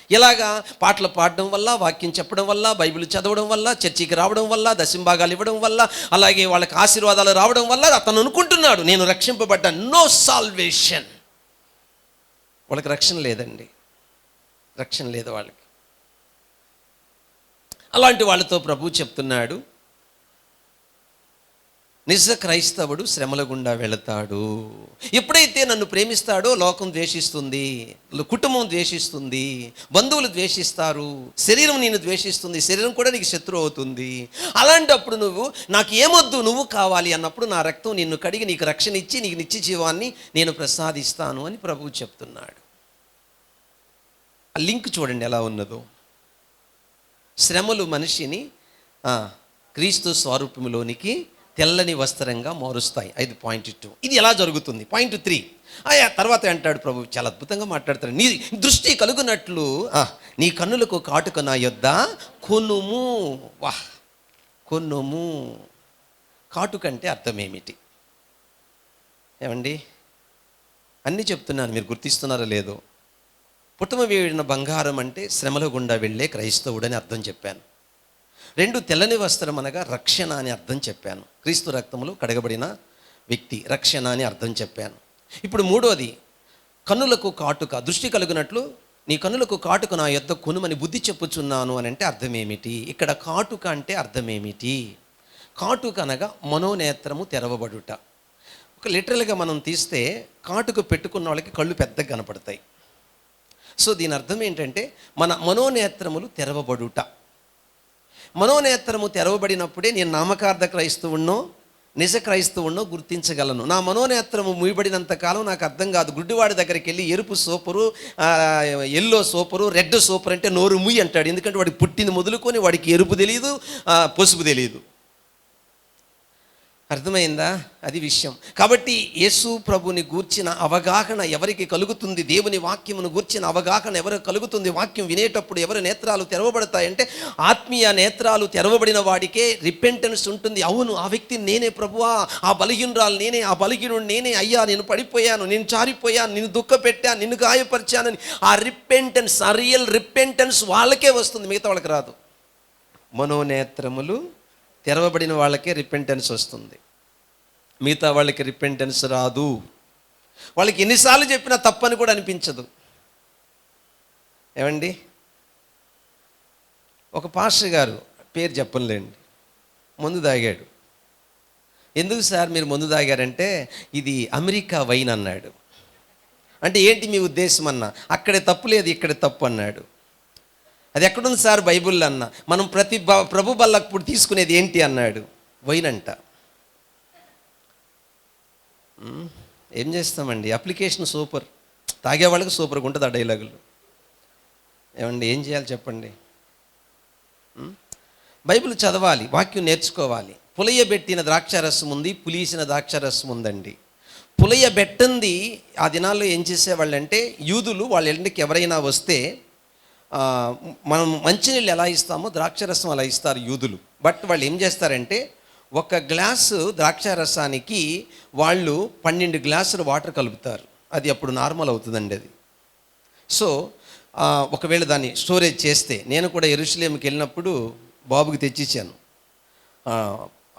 ఎలాగా? పాటలు పాడడం వల్ల, వాక్యం చెప్పడం వల్ల, బైబిల్ చదవడం వల్ల, చర్చికి రావడం వల్ల, దశంభాగాలు ఇవ్వడం వల్ల, అలాగే వాళ్ళకి ఆశీర్వాదాలు రావడం వల్ల అతను అనుకుంటున్నాడు నేను రక్షింపబడ్డాను. No salvation. వాళ్ళకి రక్షణ లేదండి, రక్షణ లేదు వాళ్ళకి. అలాంటి వాళ్ళతో ప్రభు చెప్తున్నాడు, నిజ క్రైస్తవుడు శ్రమల గుండా వెళతాడు. ఎప్పుడైతే నన్ను ప్రేమిస్తాడో లోకం ద్వేషిస్తుంది, కుటుంబం ద్వేషిస్తుంది, బంధువులు ద్వేషిస్తారు, శరీరం నేను ద్వేషిస్తుంది, శరీరం కూడా నీకు శత్రువు అవుతుంది. అలాంటప్పుడు నువ్వు నాకు ఏమొద్దు, నువ్వు కావాలి అన్నప్పుడు నా రక్తం నిన్ను కడిగి నీకు రక్షణ ఇచ్చి నీకు నిత్య జీవాన్ని నేను ప్రసాదిస్తాను అని ప్రభువు చెప్తున్నాడు. ఆ లింక్ చూడండి ఎలా ఉన్నదో. శ్రమలు మనిషిని క్రీస్తు స్వరూపంలోనికి తెల్లని వస్త్రంగా మారుస్తాయి. 5. పాయింట్ 2 ఇది ఎలా జరుగుతుంది? పాయింట్ 3 తర్వాత అంటాడు ప్రభు, చాలా అద్భుతంగా మాట్లాడతాడు. నీ దృష్టి కలుగునట్లు నీ కన్నులకు కాటుక నా యొద్ద కొనుము. వాహ్, కొనుము. కాటుకంటే అర్థం ఏమిటి? ఏమండి, అన్నీ చెప్తున్నాను, మీరు గుర్తిస్తున్నారో లేదో. పుటమ వేడిన బంగారం అంటే శ్రమల గుండా వెళ్ళే క్రైస్తవుడని అర్థం చెప్పాను. 2 తెల్లని వస్త్రం అనగా రక్షణ అని అర్థం చెప్పాను. క్రీస్తు రక్తములో కడగబడిన వ్యక్తి రక్షణ అని అర్థం చెప్పాను. ఇప్పుడు 3వది కన్నులకు కాటుక, దృష్టి కలుగునట్లు నీ కన్నులకు కాటుక నా యొద్ద కొనుమని బుద్ధి చెప్పుచున్నాను అని అంటే అర్థం ఏమిటి? ఇక్కడ కాటుక అంటే అర్థం ఏమిటి? కాటుక అనగా మనోనేత్రము తెరవబడుట. ఒక లిటరల్గా మనం తీస్తే కాటుక పెట్టుకున్న వాళ్ళకి కళ్ళు పెద్దగా కనపడతాయి. సో దీని అర్థం ఏంటంటే మన మనోనేత్రములు తెరవబడుట. మనోనేత్రము తెరవబడినప్పుడే నేను నామకార్థ క్రైస్తవున్నో నిజ క్రైస్తవున్నో గుర్తించగలను. నా మనోనేత్రము మూయబడినంత కాలం నాకు అర్థం కాదు. గుడ్డివాడి దగ్గరికి వెళ్ళి ఎరుపు super, yellow super, red super అంటే నోరు ముయ్యి అంటాడు. ఎందుకంటే వాడికి పుట్టింది మొదలుకొని వాడికి ఎరుపు తెలియదు, పసుపు తెలియదు. అర్థమైందా? అది విషయం. కాబట్టి యేసు ప్రభుని గూర్చిన అవగాహన ఎవరికి కలుగుతుంది? దేవుని వాక్యమును గూర్చిన అవగాహన ఎవరికి కలుగుతుంది? వాక్యం వినేటప్పుడు ఎవరి నేత్రాలు తెరవబడతాయంటే ఆత్మీయ నేత్రాలు తెరవబడిన వాడికే రిపెంటెన్స్ ఉంటుంది. అవును, ఆ వ్యక్తి నేనే ప్రభువా, ఆ బలహీనురాలు నేనే, ఆ బలహీనుడు నేనే, అయ్యా నేను పడిపోయాను, నేను చారిపోయాను, నిన్ను దుఃఖపెట్టాను, నిన్ను గాయపరిచానని ఆ రిపెంటెన్స్, ఆ రియల్ రిపెంటెన్స్ వాళ్ళకే వస్తుంది, మిగతా వాళ్ళకి రాదు. మనోనేత్రములు తెరవబడిన వాళ్ళకే రిపెంటెన్స్ వస్తుంది, మిగతా వాళ్ళకి రిపెంటెన్స్ రాదు. వాళ్ళకి ఎన్నిసార్లు చెప్పినా తప్పని కూడా అనిపించదు. ఏమండి, ఒక పాస్టర్ గారు, పేరు చెప్పనులేండి, మందు తాగాడు. ఎందుకు సార్ మీరు మందు తాగారంటే ఇది అమెరికా వైన్ అన్నాడు. అంటే ఏంటి మీ ఉద్దేశం అన్నా? అక్కడే తప్పు లేదు, ఇక్కడే తప్పు అన్నాడు. అది ఎక్కడుంది సార్ బైబిల్లో అన్న? మనం ప్రతి ప్రభు బల్లప్పుడు తీసుకునేది ఏంటి అన్నాడు? వైన్ అంట. ఏం చేస్తామండి, అప్లికేషన్ సూపర్, తాగే వాళ్ళకి సూపర్గా ఉంటుంది ఆ డైలాగులు. ఏమండి ఏం చేయాలి చెప్పండి? బైబిల్ చదవాలి, వాక్యం నేర్చుకోవాలి. పులయబెట్టిన ద్రాక్షారసం ఉంది, పులిసిన ద్రాక్షారసం ఉందండి. పులయబెట్టింది ఆ దినాల్లో ఏం చేసేవాళ్ళంటే యూదులు వాళ్ళ ఇంటికి ఎవరైనా వస్తే మనం మంచినీళ్ళు ఎలా ఇస్తామో ద్రాక్షారసం అలా ఇస్తారు యూదులు. బట్ వాళ్ళు ఏం చేస్తారంటే 1 గ్లాసు ద్రాక్షారసానికి వాళ్ళు 12 గ్లాసులు వాటర్ కలుపుతారు. అది అప్పుడు నార్మల్ అవుతుందండి అది. సో ఒకవేళ దాన్ని స్టోరేజ్ చేస్తే, నేను కూడా యెరూషలేముకి వెళ్ళినప్పుడు బాబుకి తెచ్చిచ్చాను.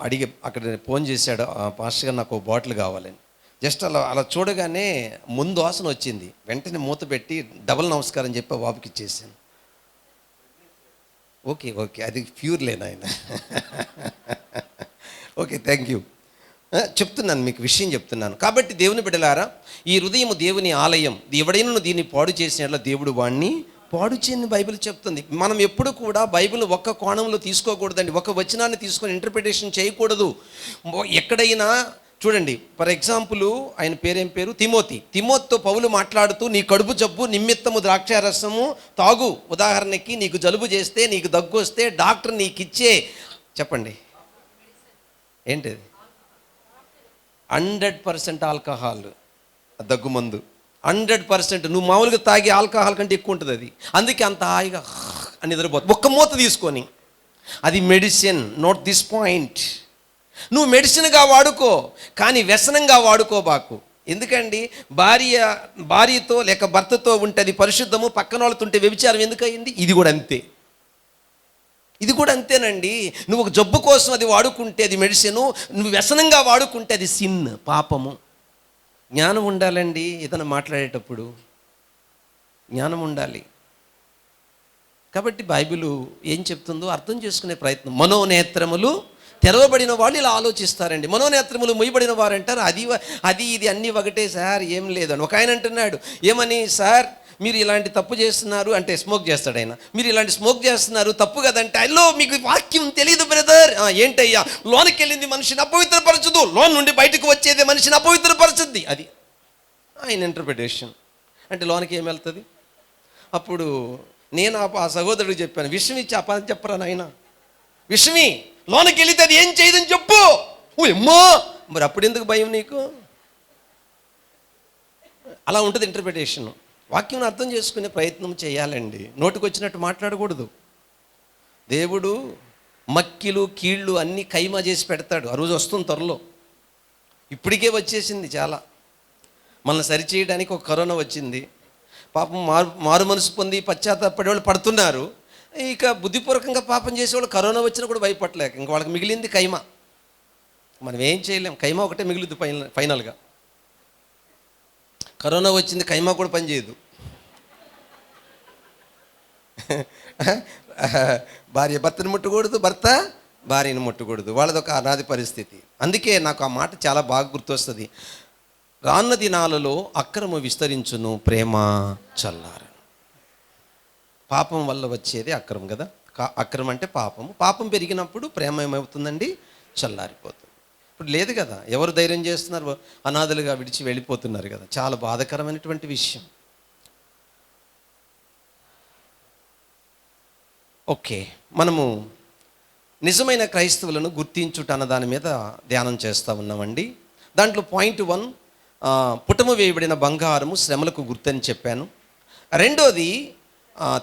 అడిగి అక్కడ ఫోన్ చేశాడు, పాస్టర్ గారు నాకు బాటిల్ కావాలని. జస్ట్ అలా చూడగానే ముందు వాసన వచ్చింది, వెంటనే మూత పెట్టి డబల్ నమస్కారం చెప్పి బాబుకి ఇచ్చేసాను. ఓకే అది ప్యూర్ లేనా ఆయన? Okay, thank you. చెప్తున్నాను, మీకు విషయం చెప్తున్నాను. కాబట్టి దేవుని బిడ్డలారా, ఈ హృదయం దేవుని ఆలయం, ఎవడైనా దీన్ని పాడు చేసినట్ల దేవుడు వాడిని పాడు చేయని బైబిల్ చెప్తుంది. మనం ఎప్పుడు కూడా బైబిల్ ఒక్క కోణంలో తీసుకోకూడదండి, ఒక వచనాన్ని తీసుకొని ఇంటర్ప్రిటేషన్ చేయకూడదు. ఎక్కడైనా చూడండి, ఫర్ ఎగ్జాంపుల్ ఆయన పేరు తిమోతితో పౌలు మాట్లాడుతూ నీ కడుపు జబ్బు నిమిత్తము ద్రాక్షారసము తాగు. ఉదాహరణకి నీకు జలుబు చేస్తే, నీకు దగ్గు వస్తే డాక్టర్ నీకు ఇచ్చే, చెప్పండి ఏంటిది? 100% ఆల్కహాల్ దగ్గుమందు, 100%. నువ్వు మామూలుగా తాగే ఆల్కహాల్ కంటే ఎక్కువ ఉంటుంది అది. అందుకే అంత హాయిగా అని నిద్రపోతుంది ఒక్క మూత తీసుకొని. అది మెడిసిన్, నోట్ దిస్ పాయింట్. నువ్వు మెడిసిన్గా వాడుకో, కానీ వ్యసనంగా వాడుకోబాకు. ఎందుకండి, భార్యతో లేక భర్తతో ఉంటే అది పరిశుద్ధము, పక్కన వాళ్ళతో ఉంటే వ్యభిచారం ఎందుకు అయింది? ఇది కూడా అంతేనండి. నువ్వు ఒక జబ్బు కోసం అది వాడుకుంటే అది మెడిసిను, నువ్వు వ్యసనంగా వాడుకుంటే అది సిన్, పాపము. జ్ఞానం ఉండాలండి, ఏదైనా మాట్లాడేటప్పుడు జ్ఞానం ఉండాలి. కాబట్టి బైబిల్ ఏం చెప్తుందో అర్థం చేసుకునే ప్రయత్నం. మనోనేత్రములు తెరవబడిన వాళ్ళు ఇలా ఆలోచిస్తారండి. మనోనేత్రములు మొయ్యబడిన వారు అంటారు అది ఇది అన్నీ ఒకటే సార్, ఏం లేదని. ఒక ఆయన అంటున్నాడు, ఏమని సార్ మీరు ఇలాంటి తప్పు చేస్తున్నారు అంటే, స్మోక్ చేస్తాడు ఆయన, మీరు ఇలాంటి స్మోక్ చేస్తున్నారు తప్పు కదంటే, అల్లో మీకు వాక్యం తెలియదు బ్రదర్. ఏంటయ్యా, లోనికి వెళ్ళింది మనిషిని అపవిత్రపరచదు, లోన్ నుండి బయటకు వచ్చేది మనిషిని అపవిత్రపరచుద్ది. అది ఆయన ఇంటర్ప్రిటేషన్. అంటే లోనికి ఏమి వెళ్తుంది? అప్పుడు నేను ఆ సహోదరుడికి చెప్పాను, విషయం ఇచ్చి ఆ పని చెప్పరా నాయన, విషమి లోనికి వెళితే అది ఏం చేయదని చెప్పు. అమ్మో, మరి అప్పుడు ఎందుకు భయం నీకు? అలా ఉంటుంది ఇంటర్ప్రిటేషన్. వాక్యం అర్థం చేసుకునే ప్రయత్నం చేయాలండి, నోటికి వచ్చినట్టు మాట్లాడకూడదు. దేవుడు మక్కిలు కీళ్ళు అన్నీ కైమా చేసి పెడతాడు. ఆ రోజు వస్తుంది త్వరలో, ఇప్పటికే వచ్చేసింది చాలా. మనల్ని సరిచేయడానికి ఒక కరోనా వచ్చింది, పాపం మారు మనసు పొంది పశ్చాత్తాపడే వాళ్ళు పడుతున్నారు. ఇక బుద్ధిపూర్వకంగా పాపం చేసేవాళ్ళు కరోనా వచ్చినా కూడా భయపడలేక ఇంక వాళ్ళకి మిగిలింది కైమా. మనం ఏం చేయలేం, కైమా ఒకటే మిగులుద్ది ఫైనల్గా. కరోనా వచ్చింది, కైమా కూడా పనిచేయదు. భార్య భర్తను ముట్టకూడదు, భర్త భార్యను ముట్టకూడదు. వాళ్ళది ఒక అనాది పరిస్థితి. అందుకే నాకు ఆ మాట చాలా బాగా గుర్తొస్తుంది. రానున్న దినాలలో అక్రమ విస్తరించును, ప్రేమ చల్లారు. పాపం వల్ల వచ్చేది అక్రమం కదా. అక్రమం అంటే పాపము. పాపం పెరిగినప్పుడు ప్రేమ ఏమవుతుందండి? చల్లారిపోతుంది. ఇప్పుడు లేదు కదా, ఎవరు ధైర్యం చేస్తున్నారు? అనాథలుగా విడిచి వెళ్ళిపోతున్నారు కదా. చాలా బాధాకరమైనటువంటి విషయం. ఓకే, మనము నిజమైన క్రైస్తవులను గుర్తించుట అన్న దాని మీద ధ్యానం చేస్తూ ఉన్నామండి. దాంట్లో పాయింట్ 1, పుటము వేయబడిన బంగారము శ్రమలకు గుర్తని చెప్పాను. రెండోది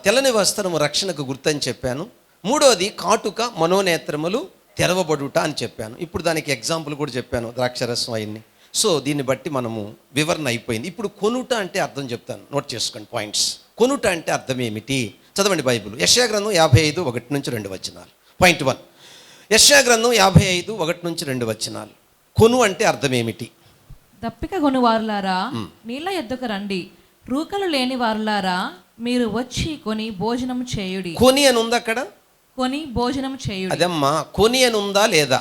తెల్లని వస్త్రము రక్షణకు గుర్తని చెప్పాను. మూడోది కాటుక మనోనేత్రములు తెరవబడుట అని చెప్పాను. ఇప్పుడు దానికి ఎగ్జాంపుల్ కూడా చెప్పాను, ద్రాక్షరసం అవన్నీ. సో దీన్ని బట్టి మనము వివరణ అయిపోయింది. ఇప్పుడు కొనుట అంటే అర్థం చెప్తాను, నోట్ చేసుకోండి పాయింట్స్. కొనుట అంటే అర్థం ఏమిటి? చదవండి బైబిల్. యెషయా గ్రంథం 55, 1-2 వచనాలు. పాయింట్ 1, యెషయా గ్రంథం 55, 1-2 వచనాలు. కొను అంటే అర్థం ఏమిటి? దప్పిక కొను వారులారా నీళ్ళ యొద్దకు రండి, రూకలు లేని వారులారా మీరు వచ్చి కొని భోజనం చేయుడి. కొని అని ఉంది అక్కడ, కొని భోజనం చేయుడి. అదమ్మా, కొని అని ఉందా లేదా?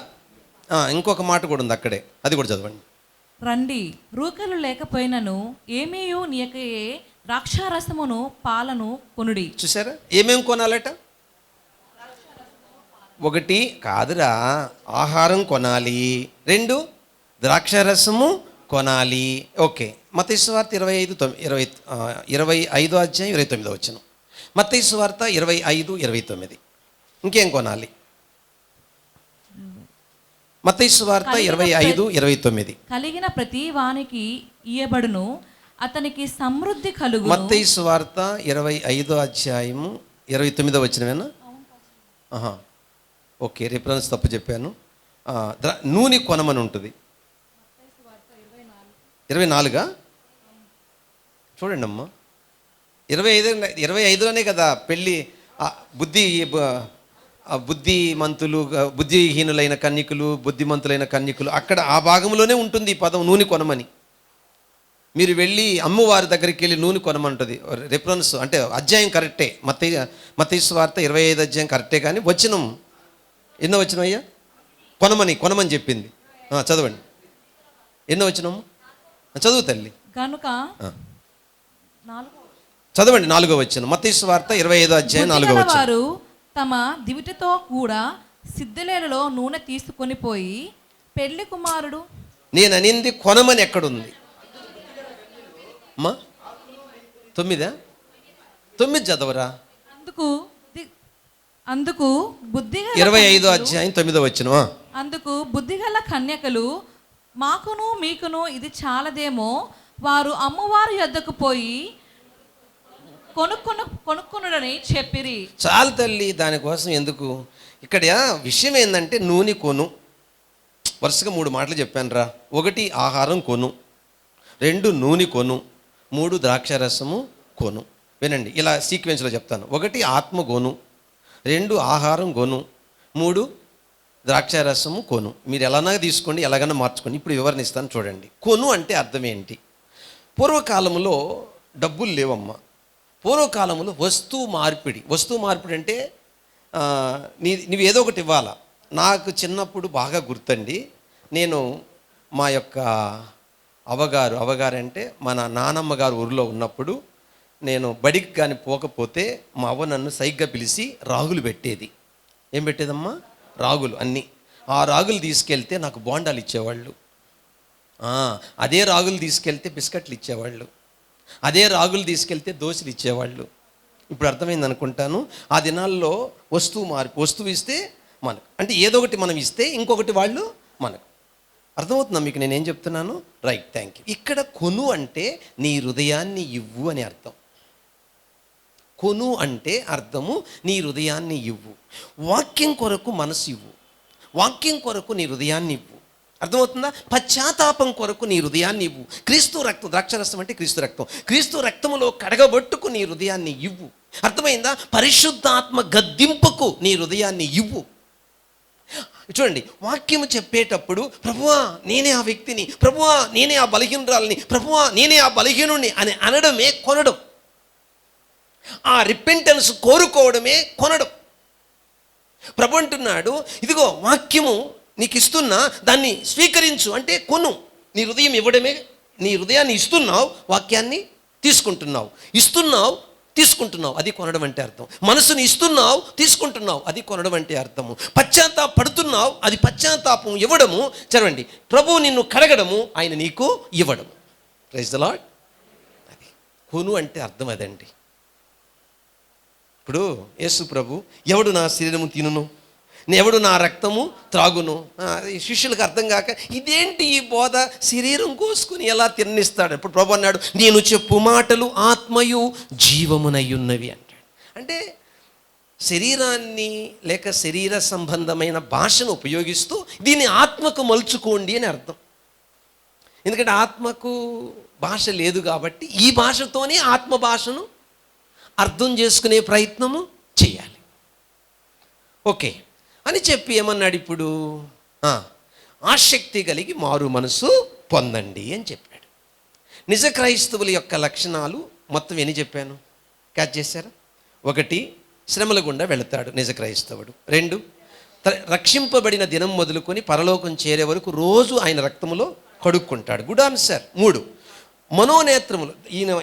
ఇంకొక మాట కూడా ఉంది అక్కడే, అది కూడా చదవండి. రండి, రూకలు లేకపోయినను ఏమీయు నీయకయే ద్రాక్షారసమును పాలను కొనుడి. చూసారా, ఏమేం కొనాలట? ఒకటి కాదురా, ఆహారం కొనాలి. 2 ద్రాక్షారసము కొనాలి. ఓకే, మత్తయి సువార్త 25 అధ్యాయం 29 వచనం. మత్తయి సువార్త 25, 29. ఇంకేం కొనాలి? మత్తయి సువార్త 25, 29. కలిగిన ప్రతి వానికి ఇయ్యబడును, అతనికి సమృద్ధి కలుగును. మత్తయి సువార్త 25 అధ్యాయము 29 వచనమేనా? ఓకే, రిఫరెన్స్ తప్పు చెప్పాను. నూనె కొనమని ఉంటుంది. 24 చూడండి అమ్మా. 25లోనే కదా పెళ్ళి. బుద్ధిమంతులు, బుద్ధిహీనులైన కన్యకులు, బుద్ధిమంతులైన కన్యకులు, అక్కడ ఆ భాగంలోనే ఉంటుంది ఈ పదం నూనె కొనమని. మీరు వెళ్ళి అమ్మవారి దగ్గరికి వెళ్ళి నూనె కొనమంటుంది. రిఫరెన్స్ అంటే అధ్యాయం కరెక్టే, మత్తయి సువార్త 25 అధ్యాయం కరెక్టే, కానీ వచనం ఎన్నో వచనం అయ్యా? కొనమని చెప్పింది. చదవండి, ఎన్నో వచనము? చదువు తల్లి. కనుక చదవండి, 4వ వచనం. మత్తయి సువార్త 25 అధ్యాయం 4వ వచనం. వారు తమ దివిటితో కూడా సిద్ధలేలలో నూనె తీసుకొని పోయి పెళ్లి కుమారుడు. నేను అనింది కొనమని ఎక్కడుంది అమ్మా? 9 చదవరా. అందుకు బుద్ధిగల 25 అధ్యాయం 9వ వచనం. అందుకు బుద్ధిగల కన్యకలు మాకును మీకును ఇది చాలదేమో, వారు అమ్మవారి యొద్దకు పోయి కొనుక్కునుడని చెప్పిరి. చాలు తల్లి, దానికోసం ఎందుకు? ఇక్కడ విషయం ఏంటంటే నూనె కొను. వరుసగా 3 మాటలు చెప్పాను రా. 1 ఆహారం కొను, 2 నూనె కొను, 3 ద్రాక్షారసము కొను. వినండి, ఇలా సీక్వెన్స్లో చెప్తాను. 1 ఆత్మ కొను, 2 ఆహారం కొను, 3 ద్రాక్షారసము కొను. మీరు ఎలానా తీసుకోండి, ఎలాగైనా మార్చుకోండి. ఇప్పుడు వివరణ ఇస్తాను చూడండి. కొను అంటే అర్థం ఏంటి? పూర్వకాలంలో డబ్బులు లేవమ్మా. పూర్వకాలంలో వస్తువు మార్పిడి అంటే నువ్వు ఏదో ఒకటి ఇవ్వాలా. నాకు చిన్నప్పుడు బాగా గుర్తండి, నేను మా యొక్క అవగారు అంటే మన నానమ్మ గారు ఊరిలో ఉన్నప్పుడు నేను బడికి కానీ పోకపోతే మా అవ్వ నన్ను సైగ్గా పిలిచి రాగులు పెట్టేది. ఏం పెట్టేదమ్మా? రాగులు అన్నీ. ఆ రాగులు తీసుకెళ్తే నాకు బోండాలు ఇచ్చేవాళ్ళు. అదే రాగులు తీసుకెళ్తే బిస్కెట్లు ఇచ్చేవాళ్ళు. అదే రాగులు తీసుకెళ్తే దోశలు ఇచ్చేవాళ్ళు. ఇప్పుడు అర్థమైంది అనుకుంటాను. ఆ దినాల్లో వస్తువు ఇస్తే మనకు, అంటే ఏదో ఒకటి మనం ఇస్తే ఇంకొకటి వాళ్ళు మనకు. అర్థమవుతుందా మీకు నేనేం చెప్తున్నాను? Right, thank you. ఇక్కడ కొను అంటే నీ హృదయాన్ని ఇవ్వు అని అర్థం. కొను అంటే అర్థము నీ హృదయాన్ని ఇవ్వు. వాక్యం కొరకు మనసు ఇవ్వు, వాక్యం కొరకు నీ హృదయాన్ని ఇవ్వు. అర్థమవుతుందా? పశ్చాత్తాపం కొరకు నీ హృదయాన్ని ఇవ్వు. క్రీస్తు రక్తం, ద్రాక్షరసం అంటే క్రీస్తు రక్తం, క్రీస్తు రక్తములో కడగబట్టుకు నీ హృదయాన్ని ఇవ్వు. అర్థమైందా? పరిశుద్ధాత్మ గద్దింపుకు నీ హృదయాన్ని ఇవ్వు. చూడండి, వాక్యము చెప్పేటప్పుడు ప్రభువా నేనే ఆ వ్యక్తిని, ప్రభువా నేనే ఆ బలహీనురాలని, ప్రభువా నేనే ఆ బలహీనుడిని అని అనడమే కొనడం. ఆ రిపెంటెన్స్ కోరుకోవడమే కొనడం. ప్రభు అంటున్నాడు, ఇదిగో వాక్యము నీకు ఇస్తున్నా, దాన్ని స్వీకరించు అంటే కొను. నీ హృదయం ఇవ్వడమే, నీ హృదయాన్ని ఇస్తున్నావు, వాక్యాన్ని తీసుకుంటున్నావు, ఇస్తున్నావు తీసుకుంటున్నావు, అది కొనడం అంటే అర్థం. మనసుని ఇస్తున్నావు తీసుకుంటున్నావు, అది కొనడం అంటే అర్థము. పశ్చాత్తాపడుతున్నావు, అది పశ్చాత్తాపం ఇవ్వడము. చదవండి, ప్రభువు నిన్ను కడగడము, ఆయన నీకు ఇవ్వడము. Praise the lord. అది కొను అంటే అర్థం అదండి. ఇప్పుడు యేసు ప్రభు, ఎవడు నా శరీరము తినును, ఎవడు నా రక్తము త్రాగును. శిష్యులకు అర్థం కాక ఇదేంటి ఈ బోధ, శరీరం కోసుకుని ఎలా తిన్నిస్తాడు? ఇప్పుడు ప్రభు అన్నాడు, నేను చెప్పు మాటలు ఆత్మయు జీవమునయ్యున్నవి అంటాడు. అంటే శరీరాన్ని లేక శరీర సంబంధమైన భాషను ఉపయోగిస్తూ దీన్ని ఆత్మకు మలుచుకోండి అని అర్థం. ఎందుకంటే ఆత్మకు భాష లేదు కాబట్టి ఈ భాషతోనే ఆత్మ భాషను అర్థం చేసుకునే ప్రయత్నము చేయాలి. ఓకే అని చెప్పి ఏమన్నాడు ఇప్పుడు, ఆసక్తి కలిగి మారు మనసు పొందండి అని చెప్పాడు. నిజ క్రైస్తవుల యొక్క లక్షణాలు మొత్తం ఎన్ని చెప్పాను, క్యాచ్ చేశారా? 1, శ్రమల గుండా వెళతాడు నిజ క్రైస్తవుడు. 2, రక్షింపబడిన దినం మొదలుకొని పరలోకం చేరే వరకు రోజు ఆయన రక్తములో కడుక్కుంటాడు. Good answer. 3, మనోనేత్రములు.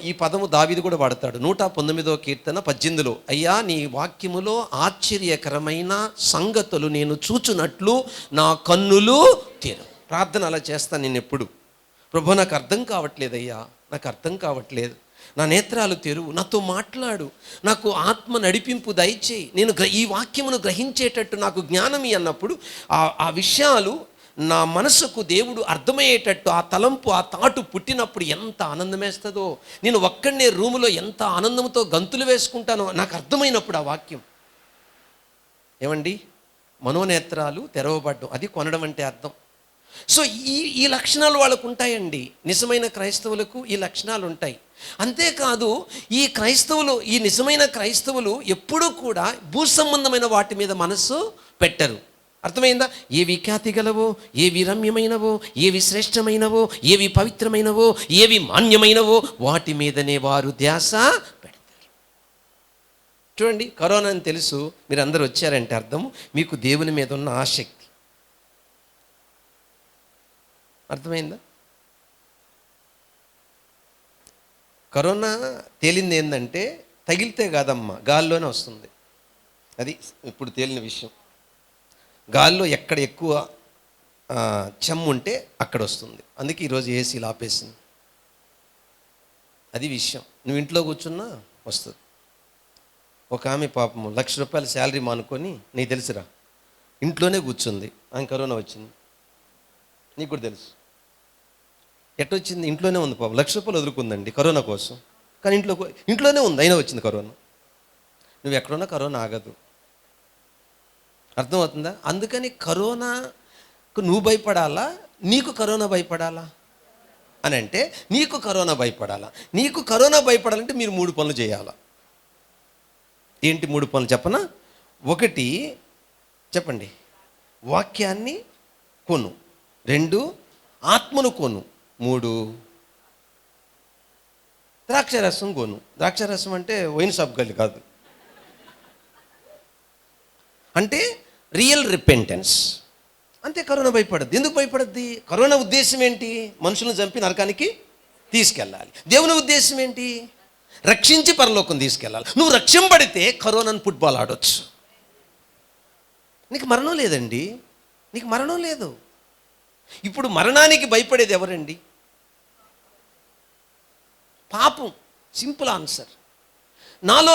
ఈ పదము దావీదు కూడా వాడతాడు 119వ కీర్తన 18లో. అయ్యా నీ వాక్యములో ఆశ్చర్యకరమైన సంగతులు నేను చూచునట్లు నా కన్నులు తెరు. ప్రార్థన అలా చేస్తాను నేను ఎప్పుడు. ప్రభు నాకు అర్థం కావట్లేదయ్యా, నాకు అర్థం కావట్లేదు, నా నేత్రాలు తెరువు, నాతో మాట్లాడు, నాకు ఆత్మ నడిపింపు దయచేయి, నేను ఈ వాక్యమును గ్రహించేటట్టు నాకు జ్ఞానమి అన్నప్పుడు ఆ విషయాలు నా మనసుకు దేవుడు అర్థమయ్యేటట్టు ఆ తలంపు, ఆ తాటు పుట్టినప్పుడు ఎంత ఆనందమేస్తుందో. నేను ఒక్కడనే రూములో ఎంత ఆనందంతో గంతులు వేసుకుంటానో నాకు అర్థమైనప్పుడు ఆ వాక్యం. ఏమండి, మనోనేత్రాలు తెరవబడ్డం, అది కొనడం అంటే అర్థం. సో ఈ లక్షణాలు వాళ్ళకు ఉంటాయండి. నిజమైన క్రైస్తవులకు ఈ లక్షణాలు ఉంటాయి. అంతేకాదు ఈ నిజమైన క్రైస్తవులు ఎప్పుడూ కూడా భూ సంబంధమైన వాటి మీద మనసు పెట్టరు. అర్థమైందా? ఏవి ఖ్యాతి గలవో, ఏవి రమ్యమైనవో, ఏవి శ్రేష్టమైనవో, ఏవి పవిత్రమైనవో, ఏవి మాన్యమైనవో వాటి మీదనే వారు ధ్యాస పెడతారు. చూడండి, కరోనా అని తెలుసు, మీరు అందరూ వచ్చారంటే అర్థం మీకు దేవుని మీద ఉన్న ఆసక్తి. అర్థమైందా? కరోనా తేలింది ఏంటంటే తగిలితే కాదమ్మా, గాల్లోనే వస్తుంది. అది ఇప్పుడు తేలిన విషయం. గాల్లో ఎక్కడ ఎక్కువ చెమ్ము ఉంటే అక్కడ వస్తుంది. అందుకే ఈరోజు ఏసీలు ఆపేసింది. అది విషయం. నువ్వు ఇంట్లో కూర్చున్నా వస్తుంది. ఒక ఆమె పాపము ₹1,00,000 శాలరీ మానుకొని, నీకు తెలుసురా, ఇంట్లోనే కూర్చుంది, ఆమె కరోనా వచ్చింది. నీకు కూడా తెలుసు ఎట్టొచ్చింది. ఇంట్లోనే ఉంది పాపం, ₹1,00,000 వదులుకుందండి కరోనా కోసం. కానీ ఇంట్లోనే ఉంది, అయినా వచ్చింది కరోనా. నువ్వు ఎక్కడున్నా కరోనా ఆగదు. అర్థమవుతుందా? అందుకని కరోనాకు నువ్వు భయపడాలా, నీకు కరోనా భయపడాలా అని అంటే, నీకు కరోనా భయపడాలా. నీకు కరోనా భయపడాలంటే మీరు 3 పనులు చేయాలా. ఏంటి 3 పనులు చెప్పనా? 1, చెప్పండి, వాక్యాన్ని కొను. 2, ఆత్మను కొను. 3, ద్రాక్షరసం కొను. ద్రాక్షరసం అంటే వైన్ షాప్ గల్లి కాదు, అంటే రియల్ రిపెంటెన్స్. అంతే. కరోనా భయపడద్దు. ఎందుకు భయపడద్ది? కరోనా ఉద్దేశం ఏంటి? మనుషులను చంపి నరకానికి తీసుకెళ్ళాలి. దేవుని ఉద్దేశం ఏంటి? రక్షించి పరలోకం తీసుకెళ్ళాలి. నువ్వు రక్షింపడితే కరోనాను ఫుట్బాల్ ఆడొచ్చు. నీకు మరణం లేదండి, నీకు మరణం లేదు. ఇప్పుడు మరణానికి భయపడేది ఎవరండి? పాపం. Simple answer. నాలో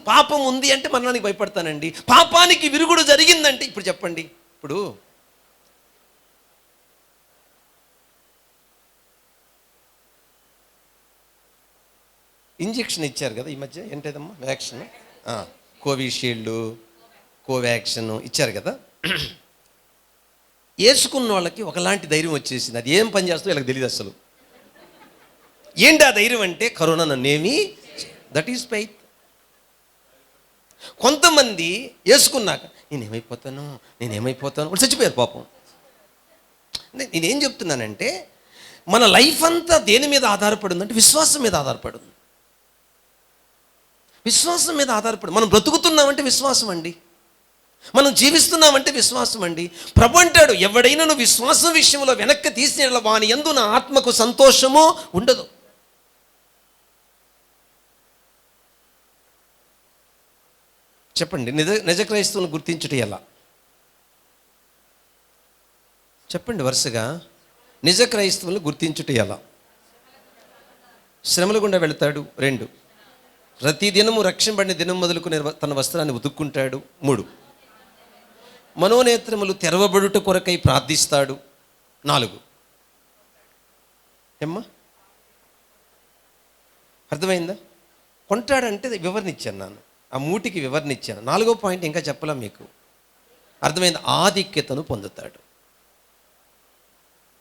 పాపం ఉంది అంటే మరణానికి భయపడతానండి. పాపానికి విరుగుడు జరిగిందంటే ఇప్పుడు చెప్పండి. ఇప్పుడు ఇంజెక్షన్ ఇచ్చారు కదా ఈ మధ్య, ఏంటేదమ్మా వ్యాక్సిన్, కోవిషీల్డ్, కోవాక్సిన్ ఇచ్చారు కదా. వేసుకున్న వాళ్ళకి ఒకలాంటి ధైర్యం వచ్చేసింది. అది ఏం పని చేస్తుందో వీళ్ళకి తెలియదు అసలు. ఏంటి ఆ ధైర్యం అంటే, కరోనా నన్నేమి, దట్ ఈజ్ ఫెయిత్. కొంతమంది వేసుకున్నాక నేనేమైపోతాను వాళ్ళు చచ్చిపోయారు పాపం. నేనేం చెప్తున్నానంటే, మన లైఫ్ అంతా దేని మీద ఆధారపడి ఉందంటే విశ్వాసం మీద ఆధారపడి ఉంది. విశ్వాసం మీద ఆధారపడి మనం బ్రతుకుతున్నామంటే విశ్వాసం అండి, మనం జీవిస్తున్నామంటే విశ్వాసం అండి. ప్రభు అంటాడు, ఎవడైనా నువ్వు విశ్వాసం విషయంలో వెనక్కి తీసిన వాని యందు నా ఆత్మకు సంతోషము ఉండదు. చెప్పండి, నిజ క్రైస్తవులను గుర్తించుట ఎలా? చెప్పండి వరుసగా, నిజ క్రైస్తవులను గుర్తించుట ఎలా? శ్రమల గుండా వెళతాడు. 2, ప్రతి దినము రక్షింపబడిన దినం మొదలుకునే తన వస్త్రాన్ని ఉతుక్కుంటాడు. 3, మనోనేత్రములు తెరవబడుట కొరకై ప్రార్థిస్తాడు. 4, ఏమ్మా అర్థమైందా? కొంటాడంటే వివరణ ఇచ్చాను, నేను ఆ మూటికి వివరణ ఇచ్చాను. 4వ పాయింట్ ఇంకా చెప్పలా మీకు, అర్థమైంది? ఆధిక్యతను పొందుతాడు.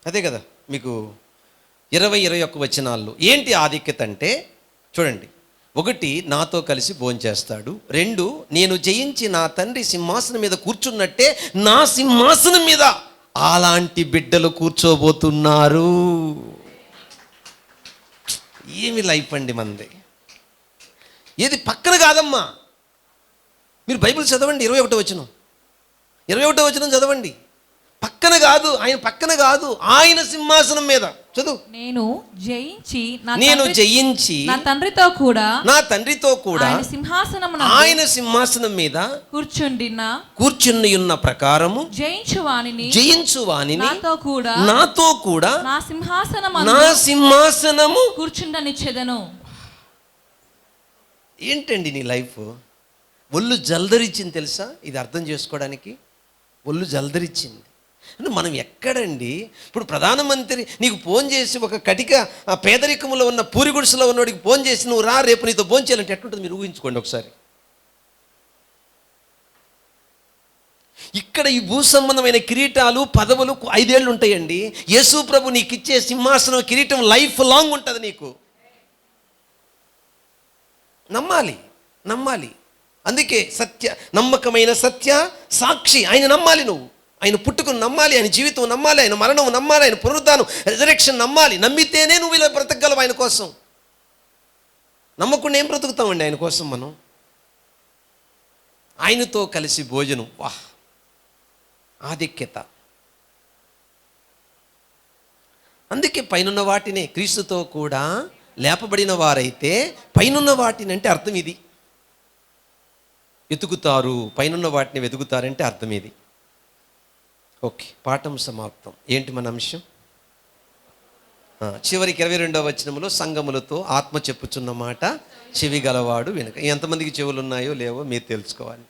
అదే కదా మీకు 20-21 వచనాల్లో ఏంటి ఆధిక్యత అంటే చూడండి. 1, నాతో కలిసి భోంచేస్తాడు. 2, నేను జయించి నా తండ్రి సింహాసనం మీద కూర్చున్నట్టే నా సింహాసనం మీద అలాంటి బిడ్డలు కూర్చోబోతున్నారు. ఏమి లైఫ్ అండి మనది! ఏది పక్కన కాదమ్మా. మీరు బైబిల్ చదవండి, 21వ వచనం చదవండి. పక్కన కాదు, ఆయన పక్కన కాదు, ఆయన సింహాసనం మీద. చదువు. నేను జయించి నా తండ్రితో కూడా ఆయన సింహాసనం మీద కూర్చుని ఉన్న ప్రకారము జయించువానిని నాతో కూడా నా సింహాసనము కూర్చుండనిచ్చెదను. ఏంటండి నీ లైఫ్? ఒళ్ళు జల్దరిచ్చింది తెలుసా? ఇది అర్థం చేసుకోవడానికి ఒళ్ళు జల్దరిచ్చింది. అంటే మనం ఎక్కడండి? ఇప్పుడు ప్రధానమంత్రి నీకు ఫోన్ చేసి, ఒక కటిక పేదరికంలో ఉన్న పూరి గుడిసెలో ఉన్నవాడికి ఫోన్ చేసి, నువ్వు రా రేపు నీతో ఫోన్ చేయాలంటే ఎట్లుంటుంది మీరు ఊహించుకోండి ఒకసారి. ఇక్కడ ఈ భూ సంబంధమైన కిరీటాలు పదవులు 5 ఏళ్ళు ఉంటాయండి. యేసు ప్రభు నీకు ఇచ్చే సింహాసనం కిరీటం లైఫ్ లాంగ్ ఉంటుంది. నీకు నమ్మాలి. అందుకే నమ్మకమైన సత్య సాక్షి ఆయన నమ్మాలి. నువ్వు ఆయన పుట్టుకుని నమ్మాలి, ఆయన జీవితం నమ్మాలి, ఆయన మరణం నమ్మాలి, ఆయన పునరుద్ధానం రెజరెక్షన్ నమ్మాలి. నమ్మితేనే నువ్వు ఇలా బ్రతకగలవు ఆయన కోసం. నమ్మకుండా ఏం బ్రతుకుతామండి ఆయన కోసం మనం? ఆయనతో కలిసి భోజనం, వాహ్, ఆధిక్యత. అందుకే పైనున్న వాటినే క్రీస్తుతో కూడా లేపబడిన వారైతే, పైనున్న వాటిని అంటే అర్థం ఇది, వెతుకుతారు. పైనున్న వాటిని వెతుకుతారంటే అర్థం ఇది. ఓకే, పాఠం సమాప్తం. ఏంటి మన అంశం? చివరికి 22వ వచనంలో సంఘములతో ఆత్మ చెప్పుచున్న మాట చెవి గలవాడు వినక. ఎంతమందికి చెవులు ఉన్నాయో లేవో మీరు తెలుసుకోవాలి.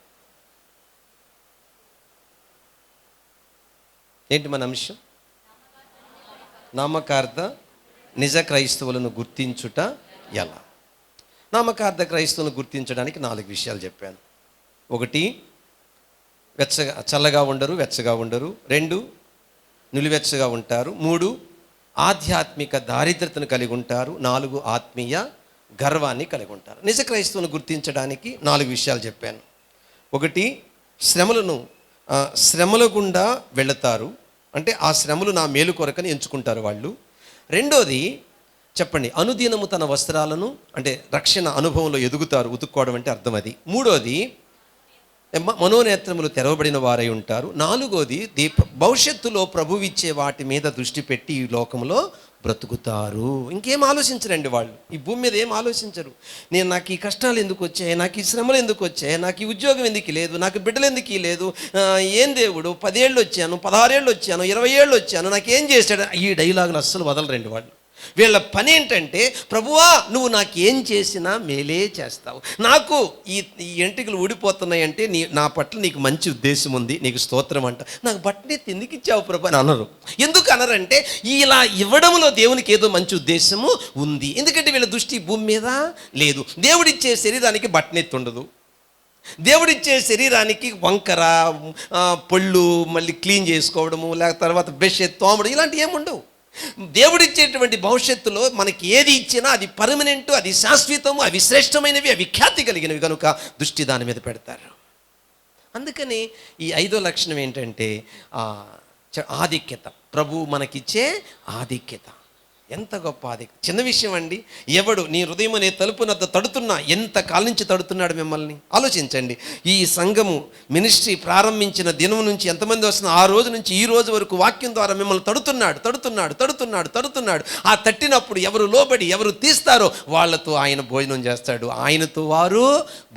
ఏంటి మన అంశం? నామకార్థ నిజ క్రైస్తవులను గుర్తించుట ఎలా? నామకార్థ క్రైస్తవులను గుర్తించడానికి 4 విషయాలు చెప్పాను. 1, చల్లగా ఉండరు, వెచ్చగా ఉండరు. 2, నిలువెచ్చగా ఉంటారు. 3, ఆధ్యాత్మిక దారిద్రతను కలిగి ఉంటారు. 4, ఆత్మీయ గర్వాన్ని కలిగి ఉంటారు. నిజ క్రైస్తవులను గుర్తించడానికి 4 విషయాలు చెప్పాను. 1, శ్రమల గుండా వెళతారు, అంటే ఆ శ్రమలు నా మేలు కొరకని ఎంచుకుంటారు వాళ్ళు. 2, చెప్పండి, అనుదినము తన వస్త్రాలను, అంటే రక్షణ అనుభవంలో ఎదుగుతారు, ఉతుక్కోవడం అంటే అర్థం అది. 3, మనోనేత్రములు తెరవబడిన వారై ఉంటారు. 4, భవిష్యత్తులో ప్రభువిచ్చే వాటి మీద దృష్టి పెట్టి ఈ లోకంలో బ్రతుకుతారు. ఇంకేం ఆలోచించరండి వాళ్ళు. ఈ భూమి మీద ఏం ఆలోచించరు. నాకు ఈ కష్టాలు ఎందుకు వచ్చాయి, నాకు ఈ శ్రమలు ఎందుకు వచ్చాయి, నాకు ఈ ఉద్యోగం ఎందుకు లేదు, నాకు బిడ్డలు ఎందుకు లేదు, ఏం దేవుడు 10 ఏళ్ళు వచ్చాను, 16 ఏళ్ళు వచ్చాను, 20 ఏళ్ళు వచ్చాను, నాకేం చేశాడు, ఈ డైలాగులు అస్సలు వదలరండి వాళ్ళు. వీళ్ళ పని ఏంటంటే, ప్రభువా నువ్వు నాకేం చేసినా మేలే చేస్తావు, నాకు ఈ ఎంట్రుకలు ఊడిపోతున్నాయంటే నా పట్ల నీకు మంచి ఉద్దేశం ఉంది, నీకు స్తోత్రం అంట. నాకు బట్టనే ఎందుకు ఇచ్చావు ప్రభు అని అనరు. ఎందుకు అనరంటే, ఇలా ఇవ్వడంలో దేవునికి ఏదో మంచి ఉద్దేశము ఉంది. ఎందుకంటే వీళ్ళ దృష్టి భూమి మీద లేదు. దేవుడిచ్చే శరీరానికి బట్టనెత్తి ఉండదు. దేవుడిచ్చే శరీరానికి వంకర, పళ్ళు మళ్ళీ క్లీన్ చేసుకోవడము, లేక తర్వాత బ్రష్ తోమడం ఇలాంటివి ఏముండవు. దేవుడిచ్చేటువంటి భవిష్యత్తులో మనకి ఏది ఇచ్చినా అది పర్మనెంట్, అది శాశ్వతము, అవి శ్రేష్టమైనవి, అవి ఖ్యాతి కలిగినవి కనుక దృష్టి దాని మీద పెడతారు. అందుకని ఈ 5వ లక్షణం ఏంటంటే ఆధిక్యత. ప్రభు మనకిచ్చే ఆధిక్యత. ఎంత గొప్ప ఆధిక్యత! చిన్న విషయం అండి. ఎవడు నీ హృదయం అనే తలుపునద్ద తడుతున్నా, ఎంత కాలం నుంచి తడుతున్నాడు మిమ్మల్ని ఆలోచించండి. ఈ సంఘము మినిస్ట్రీ ప్రారంభించిన దినం నుంచి ఎంతమంది వస్తున్నా ఆ రోజు నుంచి ఈ రోజు వరకు వాక్యం ద్వారా మిమ్మల్ని తడుతున్నాడు. ఆ తట్టినప్పుడు ఎవరు లోబడి ఎవరు తీస్తారో వాళ్ళతో ఆయన భోజనం చేస్తాడు, ఆయనతో వారు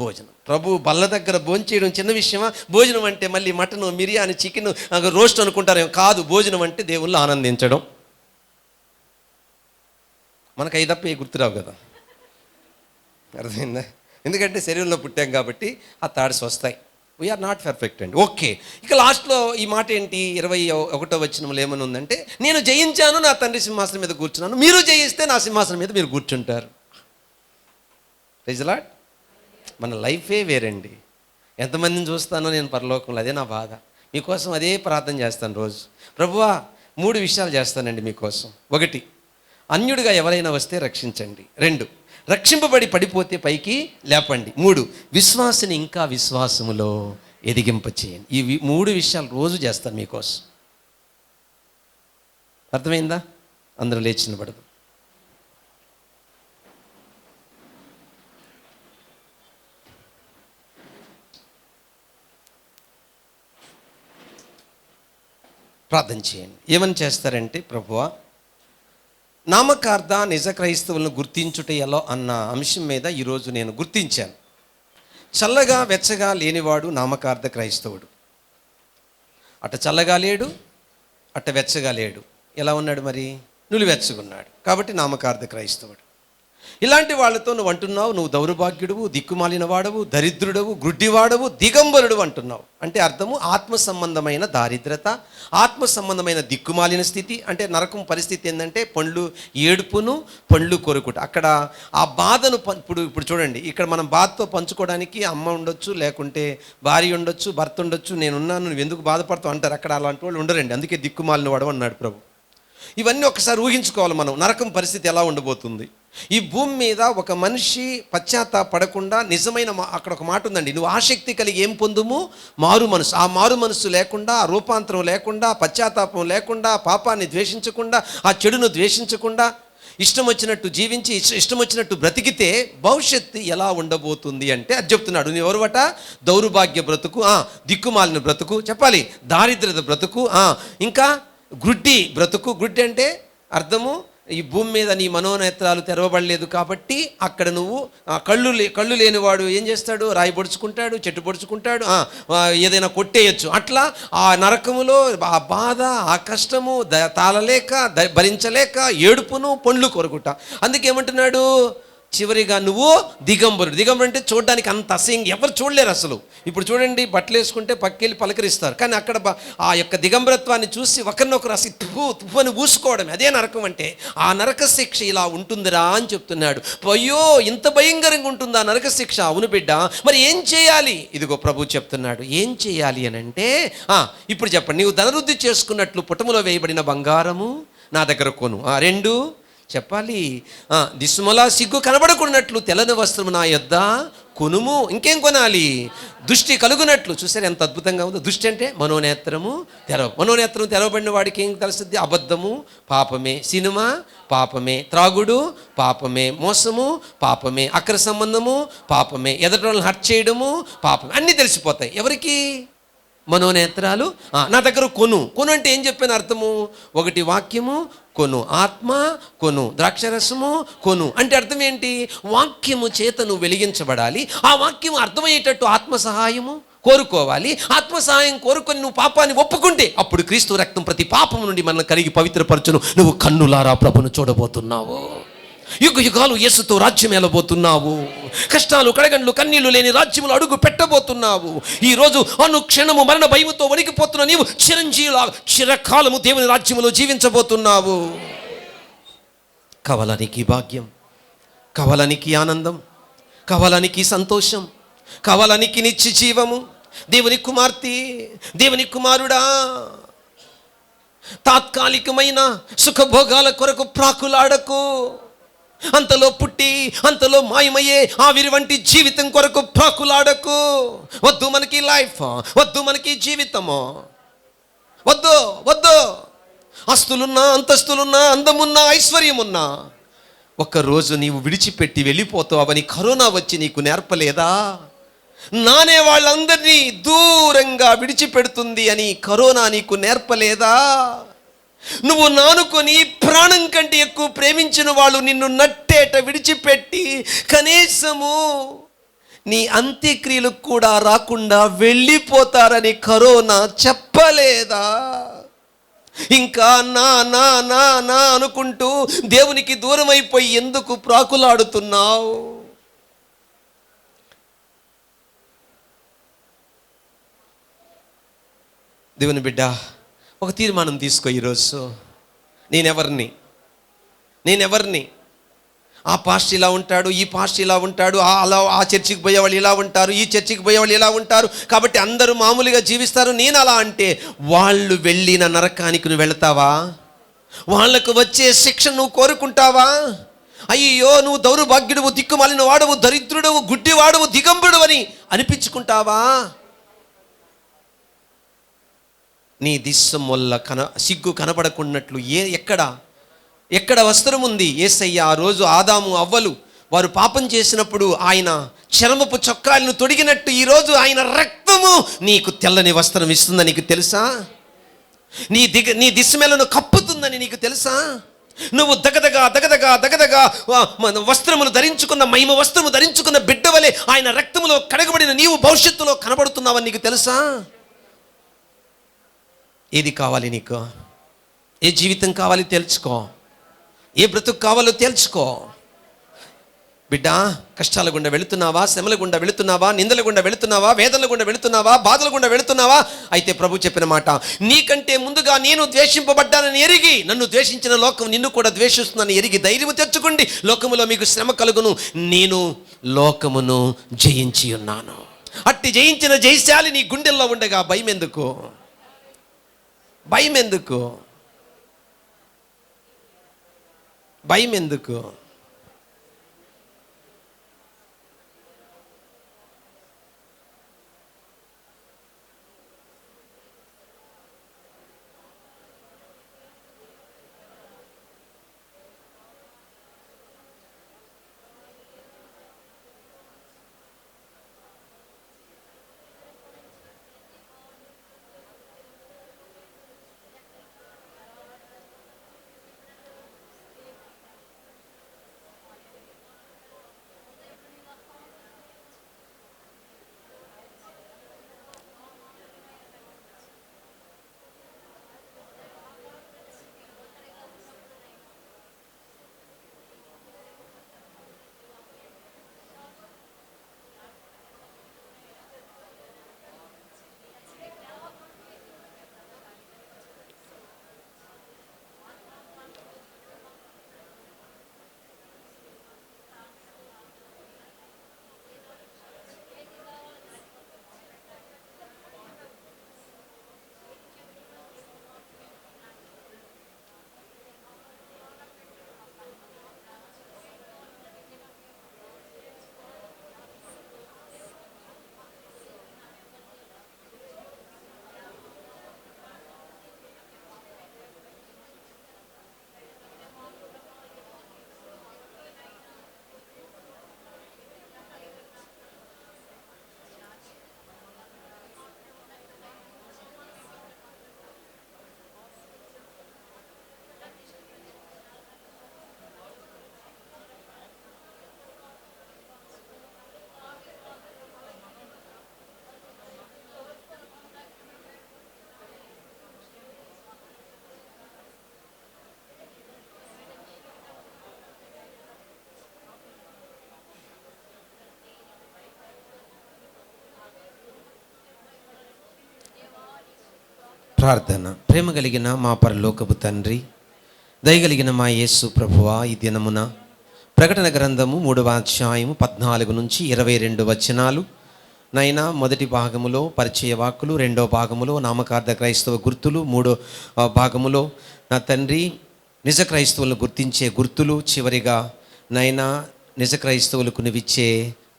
భోజనం. ప్రభు బల్ల దగ్గర భోంచేయడం చిన్న విషయమా? భోజనం అంటే మళ్ళీ మటను, బిర్యానీ, చికెన్, రోస్ట్ అనుకుంటారేమో. కాదు, భోజనం అంటే దేవుళ్ళు ఆనందించడం. మనకు అవి తప్ప ఏ గుర్తురావు కదా, అర్థమైందా? ఎందుకంటే శరీరంలో పుట్టాం కాబట్టి ఆ థాట్స్ వస్తాయి. వీఆర్ నాట్ పర్ఫెక్ట్ అండి. ఓకే, ఇక లాస్ట్లో ఈ మాట ఏంటి? 21వ వచనంలో ఏమని ఉందంటే, నేను జయించాను, నా తండ్రి సింహాసనం మీద కూర్చున్నాను, మీరు జయిస్తే నా సింహాసనం మీద మీరు కూర్చుంటారు. Praise the lord. మన లైఫే వేరండి. ఎంతమందిని చూస్తానో నేను పరలోకంలో, అదే నా బాధ. మీకోసం అదే ప్రార్థన చేస్తాను రోజు. ప్రభువా 3 విషయాలు చేస్తానండి మీకోసం. 1, అన్యుడిగా ఎవరైనా వస్తే రక్షించండి. 2, రక్షింపబడి పడిపోతే పైకి లేపండి. 3, విశ్వాసిని ఇంకా విశ్వాసములో ఎదిగింపచేయండి. ఈ 3 విషయాలు రోజు చేస్తాను మీకోసం. అర్థమైందా? అందరూ లేచి నిలబడదు. ప్రార్థన చేయండి. ఏమని చేస్తారంటే, ప్రభువా నామకార్థ నిజ క్రైస్తవులను గుర్తించుట ఎలా అన్న అంశం మీద ఈరోజు నేను గుర్తించాను. చల్లగా వెచ్చగా లేనివాడు నామకార్థ క్రైస్తవుడు. అట చల్లగా లేడు, అట వెచ్చగా లేడు. ఎలా ఉన్నాడు మరి? నులివెచ్చగున్నాడు. కాబట్టి నామకార్థ క్రైస్తవుడు. ఇలాంటి వాళ్ళతో నువ్వు అంటున్నావు, నువ్వు దౌర్భాగ్యుడువు, దిక్కుమాలిన వాడవు, దరిద్రుడవు, గ్రుడ్డివాడవు, దిగంబరుడు అంటున్నావు. అంటే అర్థము ఆత్మ సంబంధమైన దారిద్రత, ఆత్మ సంబంధమైన దిక్కుమాలిన స్థితి. అంటే నరకం పరిస్థితి ఏంటంటే ఏడుపును పండ్లు కొరుకుట. అక్కడ ఆ బాధను ఇప్పుడు చూడండి, ఇక్కడ మనం బాధతో పంచుకోవడానికి అమ్మ ఉండొచ్చు, లేకుంటే భార్య ఉండొచ్చు, భర్త ఉండొచ్చు. నేనున్నాను, నువ్వు ఎందుకు బాధపడతావు అంటారు. అక్కడ అలాంటి వాళ్ళు ఉండరండి. అందుకే దిక్కుమాలిన వాడు అన్నాడు ప్రభు. ఇవన్నీ ఒకసారి ఊహించుకోవాలి మనం. నరకం పరిస్థితి ఎలా ఉండబోతుంది? ఈ భూమి మీద ఒక మనిషి పశ్చాత్తాపడకుండా నిజమైన అక్కడ ఒక మాట ఉందండి, నువ్వు ఆసక్తి కలిగి ఏం పొందుము? మారు మనసు. ఆ మారు మనసు లేకుండా, రూపాంతరం లేకుండా, పశ్చాత్తాపం లేకుండా, పాపాన్ని ద్వేషించకుండా, ఆ చెడును ద్వేషించకుండా, ఇష్టం వచ్చినట్టు జీవించి ఇష్టం వచ్చినట్టు బ్రతికితే భవిష్యత్తు ఎలా ఉండబోతుంది అంటే అది చెప్తున్నాడు. నువ్వు ఎవరువట? దౌర్భాగ్య బ్రతుకు, దిక్కుమాలిన బ్రతుకు, చెప్పాలి దారిద్రత బ్రతుకు, ఇంకా గ్రుడ్డి బ్రతుకు. గ్రుడ్డి అంటే అర్థము ఈ భూమి మీద నీ మనోనేత్రాలు తెరవబడలేదు కాబట్టి అక్కడ నువ్వు కళ్ళు లేనివాడు ఏం చేస్తాడు? రాయి పొడుచుకుంటాడు, చెట్టు పొడుచుకుంటాడు, ఏదైనా కొట్టేయచ్చు. అట్లా ఆ నరకములో ఆ బాధ, ఆ కష్టము తాళలేక, భరించలేక ఏడుపును పండ్లు కొరుకుట. అందుకేమంటున్నాడు? చివరిగా నువ్వు దిగంబరుడు. దిగంబరు అంటే చూడడానికి అంత అసహ్యంగా ఎవరు చూడలేరు అసలు. ఇప్పుడు చూడండి, బట్టలు వేసుకుంటే పక్కెళ్ళి పలకరిస్తారు, కానీ అక్కడ ఆ యొక్క దిగంబరత్వాన్ని చూసి ఒకరినొకరు అసలు తుప్పు అని ఊసుకోవడం, అదే నరకం అంటే. ఆ నరక శిక్ష ఇలా ఉంటుందిరా అని చెప్తున్నాడు. అయ్యో, ఇంత భయంకరంగా ఉంటుందా నరక శిక్ష? అవును బిడ్డ, మరి ఏం చేయాలి? ఇదిగో ప్రభు చెప్తున్నాడు ఏం చేయాలి అని అంటే, ఇప్పుడు చెప్పండి. నీవు ధనవృద్ధి చేసుకున్నట్లు పుటములో వేయబడిన బంగారము నా దగ్గర కొను. 2 చెప్పాలి, దిశమలా సిగ్గు కనబడకున్నట్లు తెల్లని వస్త్రము నా యొద్ద కొనుము. ఇంకేం కొనాలి? దృష్టి కలుగునట్లు. చూసారు ఎంత అద్భుతంగా ఉందో? దృష్టి అంటే మనోనేత్రము మనోనేత్రం తెరవబడిన వాడికి ఏం తెలుస్తుంది? అబద్ధము పాపమే, సినిమా పాపమే, త్రాగుడు పాపమే, మోసము పాపమే, అక్ర సంబంధము పాపమే, ఎదుటి వాళ్ళని హర్ట్ చేయడము పాపమే, అన్నీ తెలిసిపోతాయి. ఎవరికి? మనోనేత్రాలు. నా దగ్గర కొను. కొను అంటే ఏం చెప్పాను అర్థము? 1 వాక్యము కొను, ఆత్మ కొను, ద్రాక్షరసము కొను. అంటే అర్థం ఏంటి? వాక్యము చేత నువ్వు వెలిగించబడాలి. ఆ వాక్యము అర్థమయ్యేటట్టు ఆత్మ సహాయము కోరుకోవాలి. ఆత్మ సహాయం కోరుకొని నువ్వు పాపాన్ని ఒప్పుకుంటే అప్పుడు క్రీస్తు రక్తం ప్రతి పాపము నుండి మనల్ని కడిగి పవిత్రపరచును. నువ్వు కన్నులారా ప్రభును చూడబోతున్నావు. యుగ యుగాలు యేసుతో రాజ్యం వెళ్ళబోతున్నావు. కష్టాలు, కడగండ్లు, కన్నీళ్లు లేని రాజ్యములు అడుగు పెట్టబోతున్నావు. ఈరోజు అనుక్షణము మరణ భయముతో వణికిపోతున్న నీవు చిరంజీవిలా చిరకాలము దేవుని రాజ్యములో జీవించబోతున్నావు. కావాలానికి భాగ్యం, కావాలానికి ఆనందం, కావాలానికి సంతోషం, కావాలనికి నిత్య జీవము. దేవుని కుమార్తె, దేవుని కుమారుడా, తాత్కాలికమైన సుఖభోగాల కొరకు ప్రాకులాడకు. అంతలో పుట్టి అంతలో మాయమయ్యే ఆవిరి వంటి జీవితం కొరకు ప్రాకులాడకు. వద్దు మనకి లైఫ్, వద్దు మనకి జీవితము, వద్దు వద్దు. ఆస్తులున్నా, అంతస్తులున్నా, అందమున్నా, ఐశ్వర్యమున్నా ఒక్కరోజు నీవు విడిచిపెట్టి వెళ్ళిపోతావని కరోనా వచ్చి నీకు నేర్పలేదా? నానే వాళ్ళందరినీ దూరంగా విడిచిపెడుతుంది అని కరోనా నీకు నేర్పలేదా? నువ్వు నానుకొని ప్రాణం కంటే ఎక్కువ ప్రేమించిన వాళ్ళు నిన్ను నట్టేట విడిచిపెట్టి కనీసము నీ అంత్యక్రియలకు కూడా రాకుండా వెళ్ళిపోతారని కరోనా చెప్పలేదా? ఇంకా నా నా నా నా అనుకుంటూ దేవునికి దూరం అయిపోయి ఎందుకు ప్రాకులాడుతున్నావు? దేవుని బిడ్డ, ఒక తీర్మానం తీసుకో ఈరోజు. నేనెవరిని? ఆ పాస్ట్ ఇలా ఉంటాడు, ఈ పాస్ట్ ఇలా ఉంటాడు, ఆ చర్చికి పోయేవాళ్ళు ఇలా ఉంటారు, ఈ చర్చికి పోయేవాళ్ళు ఇలా ఉంటారు, కాబట్టి అందరూ మామూలుగా జీవిస్తారు. నేను అలా అంటే వాళ్ళు వెళ్ళిన నరకానికి నువ్వు వెళతావా? వాళ్లకు వచ్చే శిక్ష నువ్వు కోరుకుంటావా? అయ్యో నువ్వు దౌర్భాగ్యుడువు, దిక్కుమాలిన వాడవు, దరిద్రుడవు, గుడ్డివాడవు, దిగంబరుడు అని అనిపించుకుంటావా? నీ దిస్సం వల్ల సిగ్గు కనపడకున్నట్లు ఎక్కడ వస్త్రం ఉంది? యేసయ్య ఆ రోజు ఆదాము అవ్వలు వారు పాపం చేసినప్పుడు ఆయన చర్మపు చొక్కాలను తొడిగినట్టు ఈరోజు ఆయన రక్తము నీకు తెల్లని వస్త్రం ఇస్తుందని నీకు తెలుసా? నీ దిశమేలను కప్పుతుందని నీకు తెలుసా? నువ్వు దగదగా వస్త్రములు ధరించుకున్న, మహిమ వస్త్రము ధరించుకున్న బిడ్డ వలె ఆయన రక్తములో కడగబడిన నీవు భవిష్యత్తులో కనబడుతున్నావని నీకు తెలుసా? ఏది కావాలి నీకు? ఏ జీవితం కావాలి తెలుసుకో, ఏ బ్రతుకు కావాలో తెలుసుకో. బిడ్డ, కష్టాల గుండా వెళుతున్నావా? శ్రమల గుండా వెళుతున్నావా? నిందల గుండా వెళుతున్నావా? వేదనల గుండా వెళుతున్నావా? బాధల గుండా వెళుతున్నావా? అయితే ప్రభు చెప్పిన మాట, నీకంటే ముందుగా నేను ద్వేషింపబడ్డానని ఎరిగి నన్ను ద్వేషించిన లోకం నిన్ను కూడా ద్వేషిస్తుందని ఎరిగి ధైర్యం తెచ్చుకోండి. లోకములో మీకు శ్రమ కలుగును, నేను లోకమును జయించి ఉన్నాను. అట్టి జయించిన జయశాలి నీ గుండెల్లో ఉండగా భయం ఎందుకు? భయం ఎందుకు? భయం ఎందుకు? ప్రార్థన. ప్రేమ కలిగిన మా పరలోకపు తండ్రి, దయగలిగిన మా యేసు ప్రభువా, ఈ దినమున ప్రకటన గ్రంథము 3వ అధ్యాయము 14 నుంచి 22 వచనాలు నైనా మొదటి భాగములో పరిచయ వాక్కులు, రెండో భాగములో నామకార్థ క్రైస్తవ గుర్తులు, మూడో భాగములో నా తండ్రి నిజ క్రైస్తవులను గుర్తించే గుర్తులు, చివరిగా నైనా నిజ క్రైస్తవులకు నువ్విచ్చే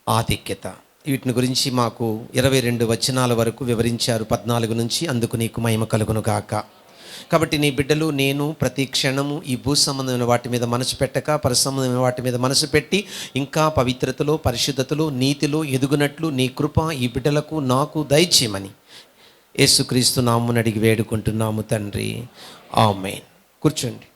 ఆధిక్యత. వీటిని గురించి మాకు 22 వచనాల వరకు వివరించారు 14 నుంచి. అందుకు నీకు మహిమ కలుగును గాక. కాబట్టి నీ బిడ్డలు, నేను ప్రతి క్షణము ఈ భూ సంబంధమైన వాటి మీద మనసు పెట్టక పర సంబంధమైన వాటి మీద మనసు పెట్టి ఇంకా పవిత్రతలో, పరిశుద్ధతలో, నీతిలో ఎదుగునట్లు నీ కృప ఈ బిడ్డలకు నాకు దయచేయమని యేసుక్రీస్తు నామమున అడిగి వేడుకుంటున్నాము తండ్రి. ఆమేన్. కూర్చోండి.